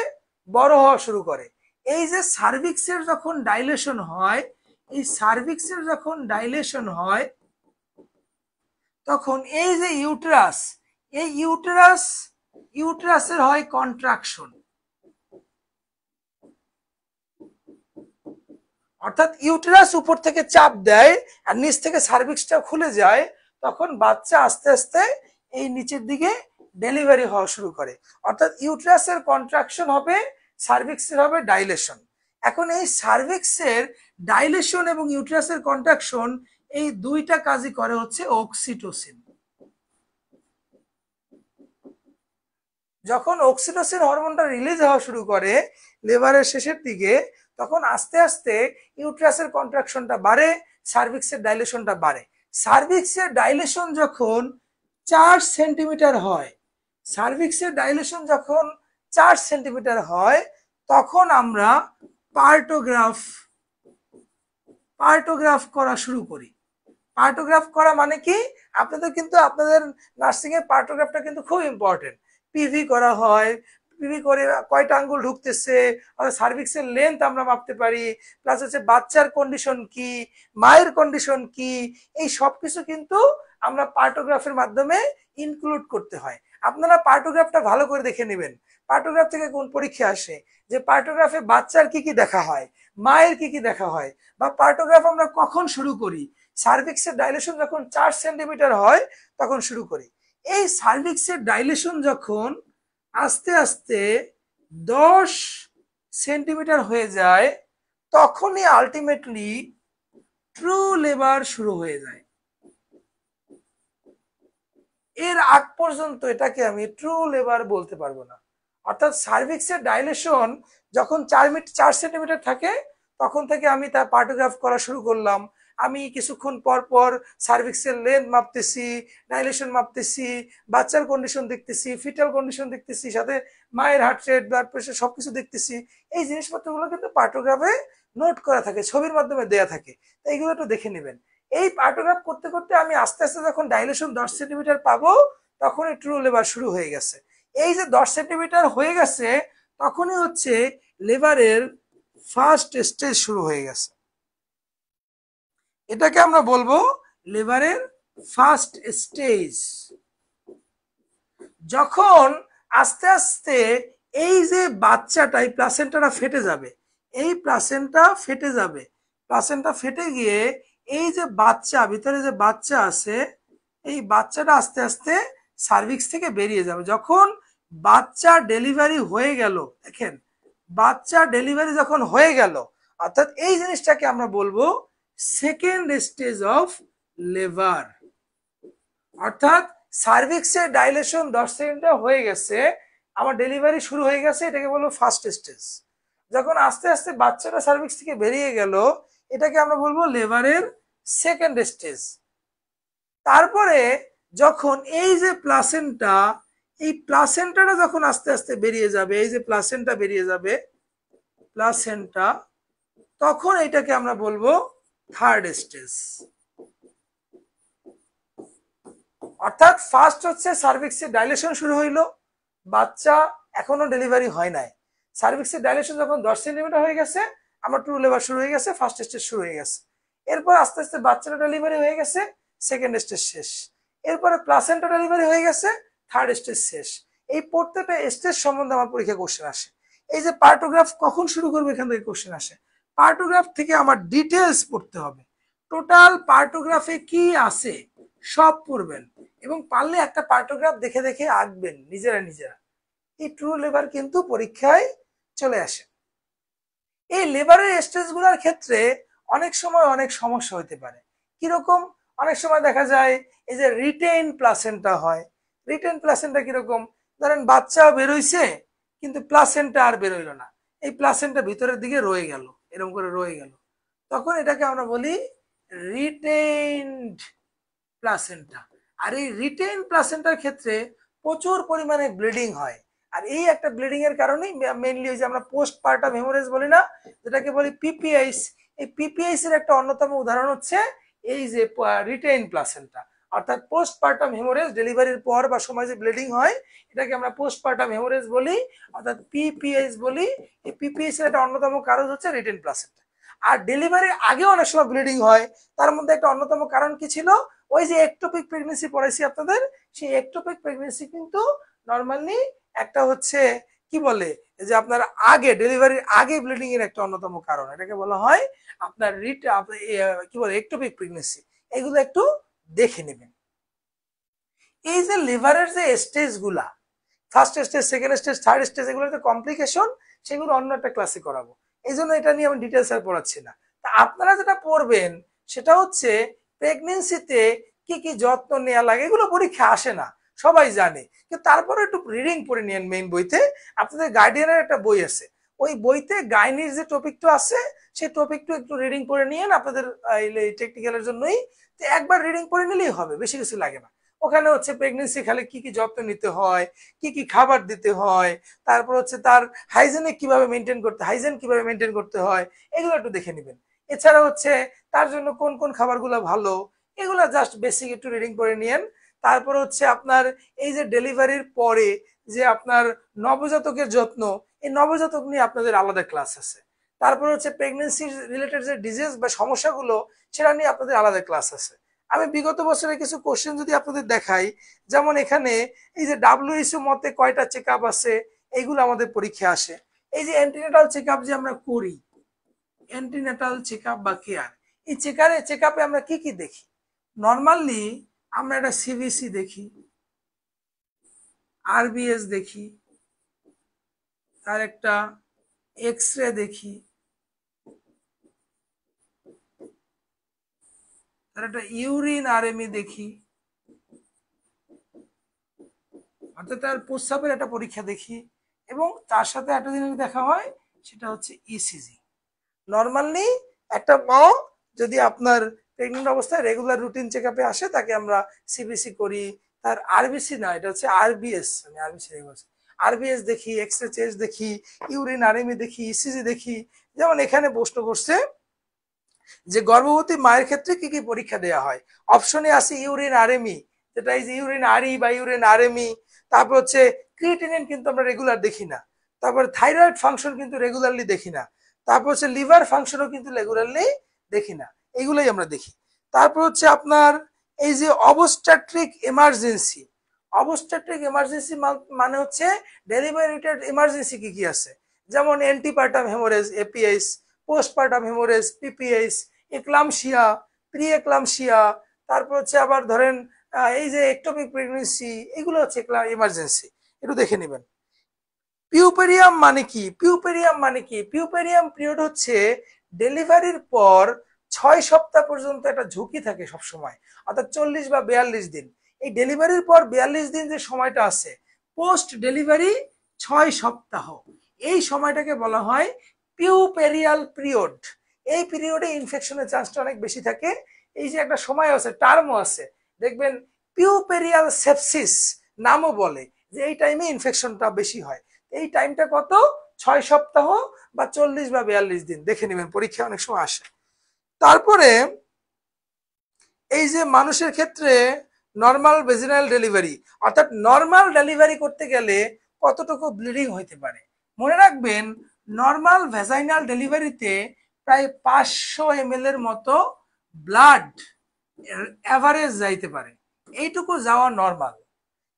বড় হওয়া শুরু করে। এই যে সার্ভিক্সের যখন ডাইলেশন হয়, এই সার্ভিক্সের যখন ডাইলেশন হয় তখন এই যে ইউটেরাস, এই ইউটেরাসের হয় কন্ট্রাকশন, অর্থাৎ ইউটেরাস উপর থেকে চাপ দেয় আর নিচ থেকে সার্ভিক্সটা খুলে যায়, তখন বাচ্চা আস্তে আস্তে এই নিচের দিকে ডেলিভারি হওয়া শুরু করে। অর্থাৎ ইউটেরাসের কন্ট্রাকশন হবে, সার্ভিক্সের হবে ডাইলেশন। এখন এই সার্ভিক্সের ডাইলেশন এবং ইউটেরাসের কন্ট্রাকশন, এই দুইটা কাজই করে হচ্ছে অক্সিটোসিন। যখন অক্সিটোসিন হরমোনটা রিলিজ হওয়া শুরু করে লেবারের শেষের দিকে, তখন আস্তে আস্তে ইউট্রাসের কন্ট্রাকশনটা বাড়ে, সার্ভিক্সের ডাইলেশনটা বাড়ে। সার্ভিক্সের ডাইলেশন যখন 4 সেন্টিমিটার হয়, সার্ভিক্সের ডাইলেশন যখন 4 সেন্টিমিটার হয়, তখন আমরা পার্টোগ্রাফ পার্টোগ্রাফ করা শুরু করি। পার্টোগ্রাফ করা মানে কি, আপনাদের কিন্তু আপনাদের নার্সিং এর পার্টোগ্রাফটা কিন্তু খুব ইম্পর্টেন্ট। পিভি করা হয়, পিভি করে কয়টা আঙ্গুল ঢুকতেছে, সার্ভিক্সের লেন্থ আমরা মাপতে পারি, প্লাস হচ্ছে বাচ্চার কন্ডিশন কি, মায়ের কন্ডিশন কি, এই সব কিছু কিন্তু আমরা পার্টোগ্রাফের মাধ্যমে ইনক্লুড করতে হয়। আপনারা পার্টোগ্রাফটা ভালো করে দেখে নেবেন। পার্টোগ্রাফ থেকে কোন পরীক্ষা আসে, যে পার্টোগ্রাফে বাচ্চার কি কি দেখা হয়, মায়ের কি কি দেখা হয়, বা পার্টোগ্রাফ আমরা কখন শুরু করি, সার্ভিক্সের ডাইলেশন যখন 4 সেন্টিমিটার হয় তখন শুরু করি। এই সার্ভিক্সের ডাইলেশন যখন আস্তে আস্তে 10 সেন্টিমিটার হয়ে যায়, তখনই আলটিমেটলি ট্রু লেবার শুরু হয়ে যায়। এর আগ পর্যন্ত এটাকে আমি ট্রু লেবার বলতে পারবো না। অর্থাৎ সার্ভিক্সের ডাইলেশন যখন 4 সেন্টিমিটার থাকে, তখন থেকে আমি তার পার্টোগ্রাফ করা শুরু করলাম। আমি কিছুক্ষণ পর পর সার্ভিক্সের লেন্থ মাপতেছি, ডাইলেশন মাপতেছি, বাচ্চার কন্ডিশন দেখতেছি, ফিটাল কন্ডিশন দেখতেছি, সাথে মায়ের হার্ট রেট, ব্লাড প্রেশার সবকিছু দেখতেছি। এই জিনিসপত্রগুলো কিন্তু পার্টোগ্রাফে নোট করা থাকে, ছবির মাধ্যমে দেয়া থাকে, তো এইগুলো একটু দেখে নেবেন। এই পার্টোগ্রাফ করতে করতে আমি আস্তে আস্তে যখন ডাইলেশন 10 সেন্টিমিটার পাবো, তখনই ট্রু লেবার শুরু হয়ে গেছে। এই যে 10 সেন্টিমিটার হয়ে গেছে, তখনই হচ্ছে লেবারের ফার্স্ট স্টেজ শুরু হয়ে গেছে। এটাকে আমরা বলবো লেবারের ফার্স্ট স্টেজ। যখন আস্তে আস্তে এই যে বাচ্চাটা, এই প্লাসেন্টাটা ফেটে যাবে, এই প্লাসেন্টা ফেটে যাবে, প্লাসেন্টা ফেটে গিয়ে এই যে বাচ্চা, ভিতরে যে বাচ্চা আছে, এই বাচ্চাটা আস্তে আস্তে সার্ভিক্স থেকে বেরিয়ে যাবে। যখন বাচ্চা ডেলিভারি হয়ে গেল, দেখেন বাচ্চা ডেলিভারি যখন হয়ে গেল, অর্থাৎ এই জিনিসটাকে আমরা বলবো সেকেন্ড স্টেজ অফ লেবার। অর্থাৎ সার্ভিক্সের ডাইলেশন 10 সেকেন্ডে হয়ে গেছে, আমার ডেলিভারি শুরু হয়ে গেছে, এটাকে বলবো ফার্স্ট স্টেজ। যখন আস্তে আস্তে বাচ্চাটা সার্ভিক্স থেকে বেরিয়ে গেল, এটাকে আমরা বলবো লেবারের সেকেন্ড স্টেজ। তারপরে যখন এই যে প্লাসেন্টা, এই প্লাসেন্টাটা যখন আস্তে আস্তে বেরিয়ে যাবে, এই যে প্লাসেন্টা বেরিয়ে যাবে, প্লাসেন্টা, তখন এটাকে আমরা বলবো থার্ড স্টেজ। অর্থাৎ ফার্স্ট হচ্ছে সার্ভিক্সের ডাইলেশন শুরু হইলো, বাচ্চা এখনো ডেলিভারি হয় নাই, সার্ভিক্সের ডাইলেশন যখন 10 সেন্টিমিটার হয়ে গেছে, আমার ট্রু লেবার শুরু হয়ে গেছে, ফার্স্ট স্টেজ শুরু হয়ে গেছে। এরপর আস্তে আস্তে বাচ্চাটা ডেলিভারি হয়ে গেছে, সেকেন্ড স্টেজ শেষ। এরপরে প্লাসেন্টা ডেলিভারি হয়ে গেছে, থার্ড স্টেজ শেষ। এই প্রত্যেকটা স্টেজ সম্বন্ধে আমার পরীক্ষা কোশ্চেন আসে। এই যে পার্টোগ্রাফ কখন শুরু করবে, এখান থেকে কোশ্চেন আসে। পার্টোগ্রাফ থেকে আমার ডিটেলস পড়তে হবে, টোটাল পার্টোগ্রাফে কি আছে সব পড়বেন, এবং পারলে একটা পার্টোগ্রাফ দেখে দেখে আঁকবেন নিজেরা নিজেরা। এই ট্রু লেবার কিন্তু পরীক্ষায় চলে আসে। এই লেবারের স্টেজগুলোর ক্ষেত্রে অনেক সময় অনেক সমস্যা হতে পারে। কিরকম? অনেক সময় দেখা যায় এই যে রিটেইন প্লাসেন্টা হয়। রিটেইন প্লাসেন্টা কিরকম? ধরেন বাচ্চা বেরোইছে কিন্তু প্লাসেন্টা আর বেরোইলো না, এই প্লাসেন্টা ভিতরের দিকে রয়ে গেল, এরকম করে রয়ে গেল, তখন এটাকে আমরা বলি রিটেইনড প্লাসেন্টা। আর এই রিটেইন প্লাসেন্টার ক্ষেত্রে প্রচুর পরিমাণে ব্লিডিং হয়। আর এই একটা ব্লিডিং এর কারণেই মেইনলি ওই যে আমরা পোস্টপার্টাম হেমোরেজ বলি না, যেটাকে বলি পিপিআইস, এই পিপিআইস এর একটা অন্যতম উদাহরণ হচ্ছে এই যে রিটেইন প্লাসেন্টা। অর্থাৎ পোস্টপার্টাম হেমোরেজ, ডেলিভারির পর বা সময় যে ব্লিডিং হয়, এটাকে আমরা পোস্টপার্টাম হেমোরেজ বলি, অর্থাৎ পিপিআইস বলি। এই পিপিআইস এর একটা অন্যতম কারণ হচ্ছে রিটেইন প্লাসেন্টা। আর ডেলিভারির আগে অনেক সময় ব্লিডিং হয়, তার মধ্যে একটা অন্যতম কারণ কি ছিল? ওই যে একটোপিক প্রেগনেন্সি পড়াইছি আপনাদের, সেই একটোপিক প্রেগনেন্সি কিন্তু নর্মালি একটা হচ্ছে কি বলে যে আপনার আগে ডেলিভারির আগে ব্লিডিং এর একটা অন্যতম কারণ, এটাকে বলা হয় আপনার কি বলে একটোপিক প্রেগনেন্সি। এগুলো একটু দেখে নেবেন। এই যে লিভারের যে স্টেজ গুলা, first stage, second stage, third stage, এগুলোতে কমপ্লিকেশন, সেগুলো অন্য একটা ক্লাসে করাবো, এই জন্য এটা নিয়ে আমি ডিটেলস আর পড়াচ্ছি না। তা আপনারা যেটা পড়বেন সেটা হচ্ছে প্রেগনেন্সিতে কি কি যত্ন নেওয়া লাগে, এগুলো পরীক্ষা আসে না, সবাই জানে, কিন্তু তারপরে একটু রিডিং পড়ে নিন। মেইন বইতে আপনাদের গার্ডিয়ানের একটা বই আছে, ওই বইতে গাইনির যে টপিকটা আছে সেই টপিকটা একটু রিডিং পড়ে নিন আপনাদের টেকনিক্যালের জন্যই। তো একবার রিডিং পড়ে নিলেই হবে, বেশি কিছু লাগে না। ওখানে হচ্ছে প্রেগনেন্সি খালে কি কি যত্ন নিতে হয়, কি কি খাবার দিতে হয়, তারপর হচ্ছে তার হাইজেনিক কিভাবে মেনটেন করতে, হাইজেন কিভাবে মেনটেন করতে হয়, এগুলো একটু দেখে নেবেন। এছাড়া হচ্ছে তার জন্য কোন কোন খাবারগুলো ভালো, এগুলো জাস্ট বেসিক একটু রিডিং করে নিয়েন। তারপর হচ্ছে আপনার এই যে ডেলিভারির পরে যে আপনার নবজাতকের যত্ন, এই নবজাতক নিয়ে আপনাদের আলাদা ক্লাস আছে। তারপর হচ্ছে প্রেগনেন্সি রিলেটেড যে ডিজিজ বা সমস্যাগুলো, সেটা নিয়ে আপনাদের আলাদা ক্লাস আছে। আমি বিগত বছরের কিছু কোশ্চেন যদি আপনাদের দেখাই, যেমন এখানে এই যে ডাব্লিউএইচও মতে কয়টা চেক আপ আছে, এইগুলো আমাদের পরীক্ষা আসে। এই যে অ্যান্টিনেটাল চেক আপ যে আমরা করি, অ্যান্টিনেটাল চেক আপ বা কেয়ার, এই চেক আপে আমরা কি কি দেখি? নর্মালি আমরা একটা সিভিসি দেখি, আরবিএস দেখি, তার একটা এক্স রে দেখি, তার একটা ইউরিন আরএমই দেখি, অর্থাৎ তার প্রস্রাবের একটা পরীক্ষা দেখি, এবং তার সাথে একটা জিনিস দেখা হয়, সেটা হচ্ছে ইসিজি। নর্মালি একটা মা যদি আপনার প্রেগনেন্ট অবস্থায় রেগুলার রুটিন চেক আপে আসে, তাকে আমরা সিবিসি করি, তার আরবিসি না, এটা হচ্ছে আরবিএস, আমি আরবিসি বলছি, আরবিএস দেখি, এক্স রে চেস্ট দেখি, ইউরিন আরএমই দেখি, ইসিজি দেখি। যেমন এখানে প্রশ্ন করছে যে গর্ভবতী মায়ের ক্ষেত্রে কি কি পরীক্ষা দেওয়া হয়, অপশনে আছে ইউরিন আরএমই, যেটা এই যে ইউরিন আরই বা ইউরিন আরএমই। তারপর হচ্ছে ক্রিয়েটিনিন কিন্তু আমরা রেগুলার দেখি না, তারপর থাইরয়েড ফাংশন কিন্তু রেগুলারলি দেখি না, তারপর হচ্ছে লিভার ফাংশনও কিন্তু রেগুলারলি দেখি না, এগুলোই আমরা দেখি। তারপর হচ্ছে আপনার এই যে অবস্ট্রাট্রিক এমার্জেন্সি, অবস্ট্রাট্রিক এমার্জেন্সি মানে হচ্ছে ডেলিভারি রিলেটেড এমার্জেন্সি কি কি আছে, যেমন antepartum haemorrhage APS, postpartum haemorrhage PPS, eclampsia, pre eclampsia, তারপর হচ্ছে আবার ধরেন এই যে একটোপিক প্রেগনেন্সি, এগুলো হচ্ছে ইমার্জেন্সি, একটু দেখে নেবেন। পিউপেরিয়াম মানে কি? পিউপেরিয়াম মানে কি? পিউপেরিয়াম পিরিয়ড হচ্ছে ডেলিভারির পর 6 সপ্তাহ পর্যন্ত একটা ঝুঁকি থাকে সব সময়, অর্থাৎ 40 বা 42 দিন। এই ডেলিভারির পর 42 দিন যে সময়টা আছে, পোস্ট ডেলিভারি 6 সপ্তাহ, এই সময়টাকে বলা হয় পিউপেরিয়াল পিরিয়ড। এই পিরিয়ডে ইনফেকশনের চান্সটা অনেক বেশি থাকে। এই যে একটা সময় আছে, টার্মও আছে, দেখবেন পিউপেরিয়াল সেপসিস নামও বলে, যে এই টাইমে ইনফেকশনটা বেশি হয়। এই টাইমটা কত? 6 সপ্তাহ বা 40 বা 42 দিন, দেখে নেবেন, পরীক্ষা অনেক সময় আসে। তারপরে এই যে মানুষের ক্ষেত্রে নর্মাল ভেজিনাল ডেলিভারি, অর্থাৎ নর্মাল ডেলিভারি করতে গেলে কতটুকু ব্লিডিং হইতে পারে। মনে রাখবেন, নর্মাল ভেজাইনাল ডেলিভারিতে প্রায় 500 ml এর মতো ব্লাড এভারেজ যাইতে পারে। এইটুকু যাওয়া নর্মাল,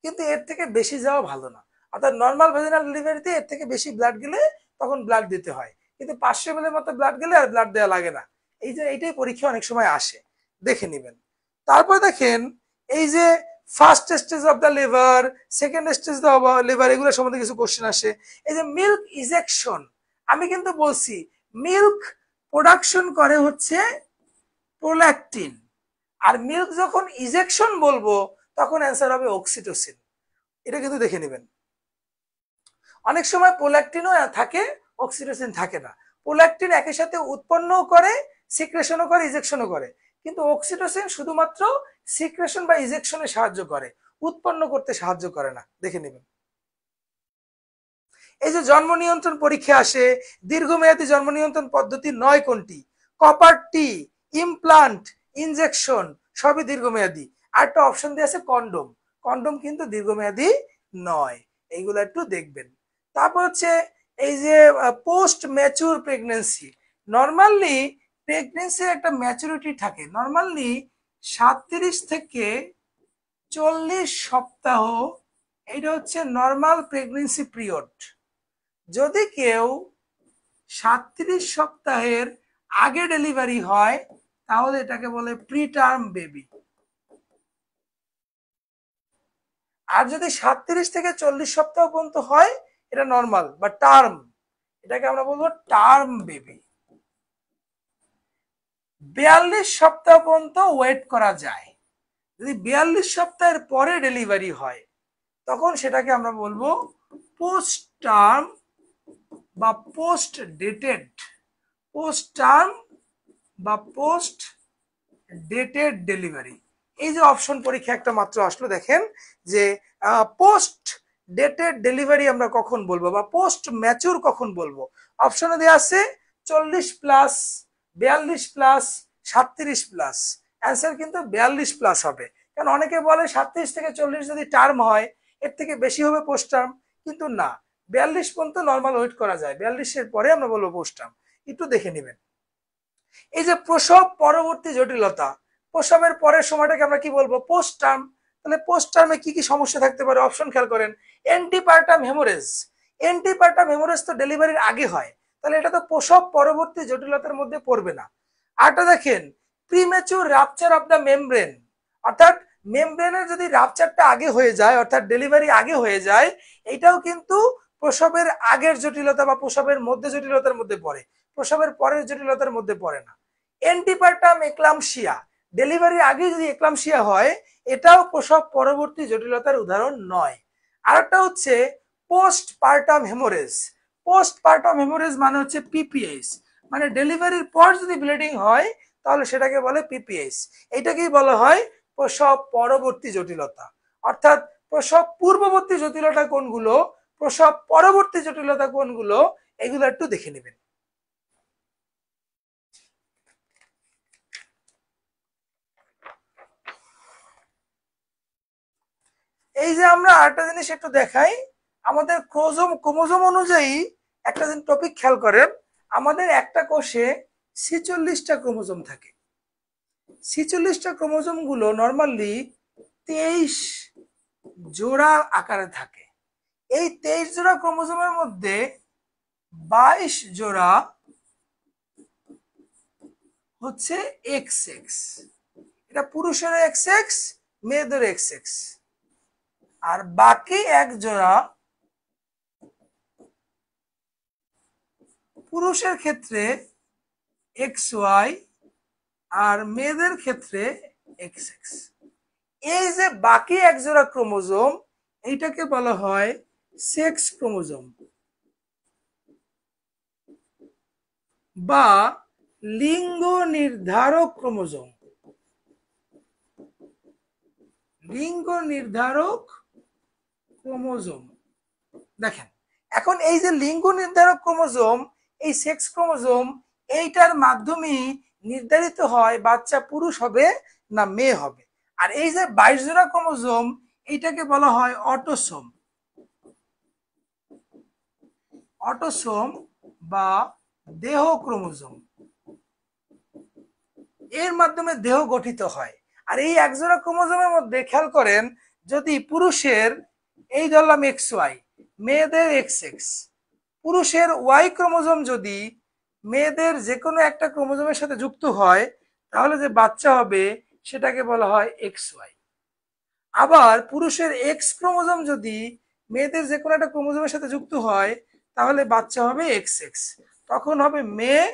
কিন্তু এর থেকে বেশি যাওয়া ভালো না। অর্থাৎ নর্মাল ভেজিনাল ডেলিভারিতে এর থেকে বেশি ব্লাড গেলে তখন ব্লাড দিতে হয়, কিন্তু 500 ml এর মতো ব্লাড গেলে আর ব্লাড দেওয়া লাগে না। এই যে এইটাই পরীক্ষা অনেক সময় আসে, দেখে নেবেন। তারপর দেখেন, এই যে first stage of the liver, second stage of liver, এগুলো সম্বন্ধে কিছু কোশ্চেন আসে। এই যে মিল্ক ইজেকশন, আমি কিন্তু বলছি মিল্ক প্রোডাকশন করে হচ্ছে প্রোল্যাকটিন, আর মিল্ক যখন ইজেকশন বলবো তখন অ্যান্সার হবে অক্সিটোসিন। এটা কিন্তু দেখে নেবেন। অনেক সময় প্রোল্যাকটিনও থাকে, অক্সিটোসিন থাকে না। প্রোল্যাকটিন একই সাথে উৎপন্নও করে, সিক্রেশনও করে, ইজেকশনও করে, কিন্তু অক্সিটোসিন শুধুমাত্র সিক্রেশন বা ইজেকশনে সাহায্য করে, উৎপন্ন করতে সাহায্য করে না, দেখে নেবেন। এই যে জন্ম নিয়ন্ত্রণ পরীক্ষা আসে, দীর্ঘমেয়াদী জন্ম নিয়ন্ত্রণ পদ্ধতি 9 কোনটি? কপার টি, ইমপ্লান্ট, ইনজেকশন, সবই দীর্ঘমেয়াদী। আরেকটা অপশন দিয়ে আছে কন্ডোম, কন্ডোম কিন্তু দীর্ঘমেয়াদী নয়, এইগুলো একটু দেখবেন। তারপর হচ্ছে এই যে পোস্ট ম্যাচুর প্রেগনেন্সি, নর্মালি প্রেগনেন্সির একটা ম্যাচুরিটি থাকে, নর্মালি 37 থেকে 40 সপ্তাহ, এটা হচ্ছে নর্মাল প্রেগনেন্সি পিরিয়ড। যদি কেউ 37 সপ্তাহের আগে ডেলিভারি হয় তাহলে এটাকে বলে প্রিটার্ম বেবি। আর যদি 37 থেকে 40 সপ্তাহ পর্যন্ত হয় এটা নর্মাল বা টার্ম, এটাকে আমরা বলবো টার্ম বেবি। 42 সপ্তাহ পর্যন্ত ওয়েট করা যায়। যদি 42 সপ্তাহের পরে ডেলিভারি হয় তখন সেটাকে আমরা বলবো পোস্ট টার্ম বা পোস্ট ডেটেড, পোস্ট টার্ম বা পোস্ট ডেটেড ডেলিভারি। এই যে অপশন পরীক্ষা একটা মাত্র আসলো, দেখেন যে পোস্ট ডেটেড ডেলিভারি আমরা কখন বলবো বা পোস্ট ম্যাচুর কখন বলবো। অপশনে দেওয়া আছে 40+, 42+, 37+। অ্যান্সার কিন্তু 42+ হবে, কারণ অনেকে বলে 37 থেকে 40 যদি টার্ম হয় এর থেকে বেশি হবে পোস্ট টার্ম, কিন্তু না, 42 পর্যন্ত নর্মাল ওয়েট করা যায়, 42-এর পরে আমরা বলবো পোস্ট টার্ম। একটু দেখে নেবেন। এই যে প্রসব পরবর্তী জটিলতা, প্রসবের পরের সময়টাকে আমরা কি বলবো? Post term. তাহলে পোস্ট টার্মে কি কি সমস্যা থাকতে পারে? অপশন খেয়াল করেন। এন্টিপার্টাম হেমোরেজ, এন্টিপার্টাম হেমোরেজ তো ডেলিভারির আগে হয়, তাহলে এটা তো প্রসব পরবর্তী জটিলতার মধ্যে পড়বে না। আরটা দেখেন, premature rupture of the membrane, অর্থাৎ মেমব্রেনের যদি রাপচারটা আগে হয়ে যায়, অর্থাৎ ডেলিভারি আগে হয়ে যায়, এটাও কিন্তু প্রসবের আগের জটিলতা বা প্রসবের মধ্যে জটিলতার মধ্যে পড়ে, প্রসবের পরের জটিলতার মধ্যে পড়ে না। এন্টিপার্টাম এক্লামশিয়া, ডেলিভারির আগে যদি এক্লামশিয়া হয় এটাও প্রসব পরবর্তী জটিলতার উদাহরণ নয়। আরেকটা হচ্ছে post partum haemorrhage, post partum haemorrhage মানে হচ্ছে পিপিএস, মানে ডেলিভারির পর যদি ব্লিডিং হয় তাহলে সেটাকে বলে পিপিএস। এটাকেই বলা হয় প্রসব পরবর্তী জটিলতা। অর্থাৎ প্রসব পূর্ববর্তী জটিলতা কোনগুলো, প্রসব পরবর্তী জটিলতা কোনগুলো, এগুলো একটু দেখে নেবেন। এই যে আমরা আরেকটা জিনিস একটু দেখাই, আমাদের ক্রোমোজোম অনুযায়ী একটা দিন টপিক খেয়াল করেন। আমাদের একটা কোষে 46টা ক্রোমোজোম থাকে। 46টা ক্রোমোজোম গুলো নর্মালি 23 জোড়া আকারে থাকে। এই 23 জোড়া ক্রোমোজোমের মধ্যে 22 জোড়া হচ্ছে এক্স এক্স, এটা পুরুষের এক্স এক্স, মেয়েদের এক্স এক্স, আর বাকি এক জোড়া পুরুষের ক্ষেত্রে এক্স ওয়াই আর মেয়েদের ক্ষেত্রে এক্স এক্স। এই যে বাকি এক জোড়া ক্রোমোজোম, এইটাকে বলা হয় সেক্স ক্রোমোজোম বা লিঙ্গ নির্ধারক ক্রোমোজোম। লিঙ্গ নির্ধারক ক্রোমোজোম। দেখেন, এখন এই যে লিঙ্গ নির্ধারক ক্রোমোজোম, এই সেক্স ক্রোমোজোম, এইটার মাধ্যমেই নির্ধারিত হয় বাচ্চা পুরুষ হবে না মেয়ে হবে। আর এই যে 22 জোড়া ক্রোমোজোম, এইটাকে বলা হয় অটোসোম। অটোসোম বা দেহ ক্রোমোজোম, এর মাধ্যমে দেহ গঠিত হয়। আর এই একজোড়া ক্রোমোজোমের মধ্যে খেয়াল করেন, যদি পুরুষের এই ধরলাম এক্স ওয়াই, মেয়েদের এক্স এক্স, পুরুষের ওয়াই ক্রোমোজোম যদি মেয়েদের যে কোনো একটা ক্রোমোজোমের সাথে যুক্ত হয়, তাহলে যে বাচ্চা হবে সেটাকে বলা হয় এক্স ওয়াই। আবার পুরুষের এক্স ক্রোমোজোম যদি মেয়েদের যে কোনো একটা ক্রোমোজোমের সাথে যুক্ত হয়, তাহলে বাচ্চা হবে এক্স এক্স, তখন হবে মেয়ে।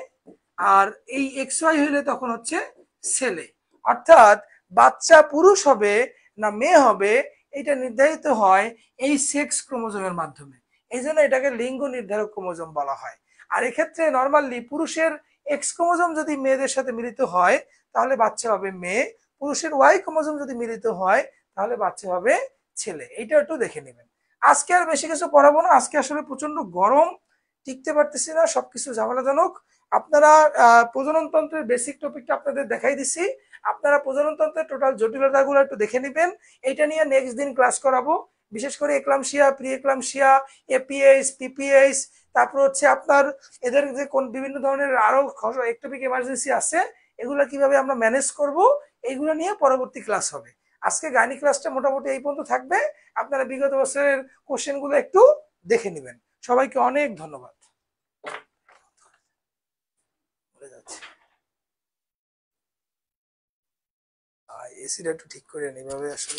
আর এই এক্স ওয়াই হইলে তখন হচ্ছে ছেলে। অর্থাৎ বাচ্চা পুরুষ হবে না মেয়ে হবে, এটা নির্ধারিত হয় এই সেক্স ক্রোমোজোমের মাধ্যমে। এই জন্য এটাকে লিঙ্গ নির্ধারক ক্রোমোজোম বলা হয়। আর এক্ষেত্রে নর্মালি পুরুষের এক্স ক্রোমোজোম যদি মেয়েদের সাথে মিলিত হয়, তাহলে বাচ্চা হবে মেয়ে। পুরুষের ওয়াই ক্রোমোজোম যদি মিলিত হয়, তাহলে বাচ্চা হবে ছেলে। এইটা একটু দেখে নেবেন। আজকে আর বেশি কিছু পড়াবো না, আজকে আসলে প্রচন্ড গরম, টিকতে পারতেছি না, সবকিছু ঝামেলাজনক। আপনারা প্রজনন তন্ত্রের বেসিক টপিকটা আপনাদের দেখাই দিছি, আপনারা প্রজনন তন্ত্রের টোটাল জটিলতাগুলো একটু দেখে নেবেন। এইটা নিয়ে নেক্সট দিন ক্লাস করাবো, বিশেষ করে এক্লামশিয়া, প্রি এক্লামশিয়া, এপিএইচ, পিপিএইচ, তারপর হচ্ছে আপনার এদের যে কোন বিভিন্ন ধরনের আরো একটপিক এমার্জেন্সি আছে, এগুলো কিভাবে আমরা ম্যানেজ করব, এইগুলো নিয়ে পরবর্তী ক্লাস হবে। আজকে গাইনি ক্লাসটা মোটামুটি এই পর্যন্ত থাকবে। আপনারা বিগত বছরের কোশ্চেনগুলো একটু দেখে নেবেন। সবাইকে অনেক ধন্যবাদ। এসিটা একটু ঠিক করে নিভাবে আসলে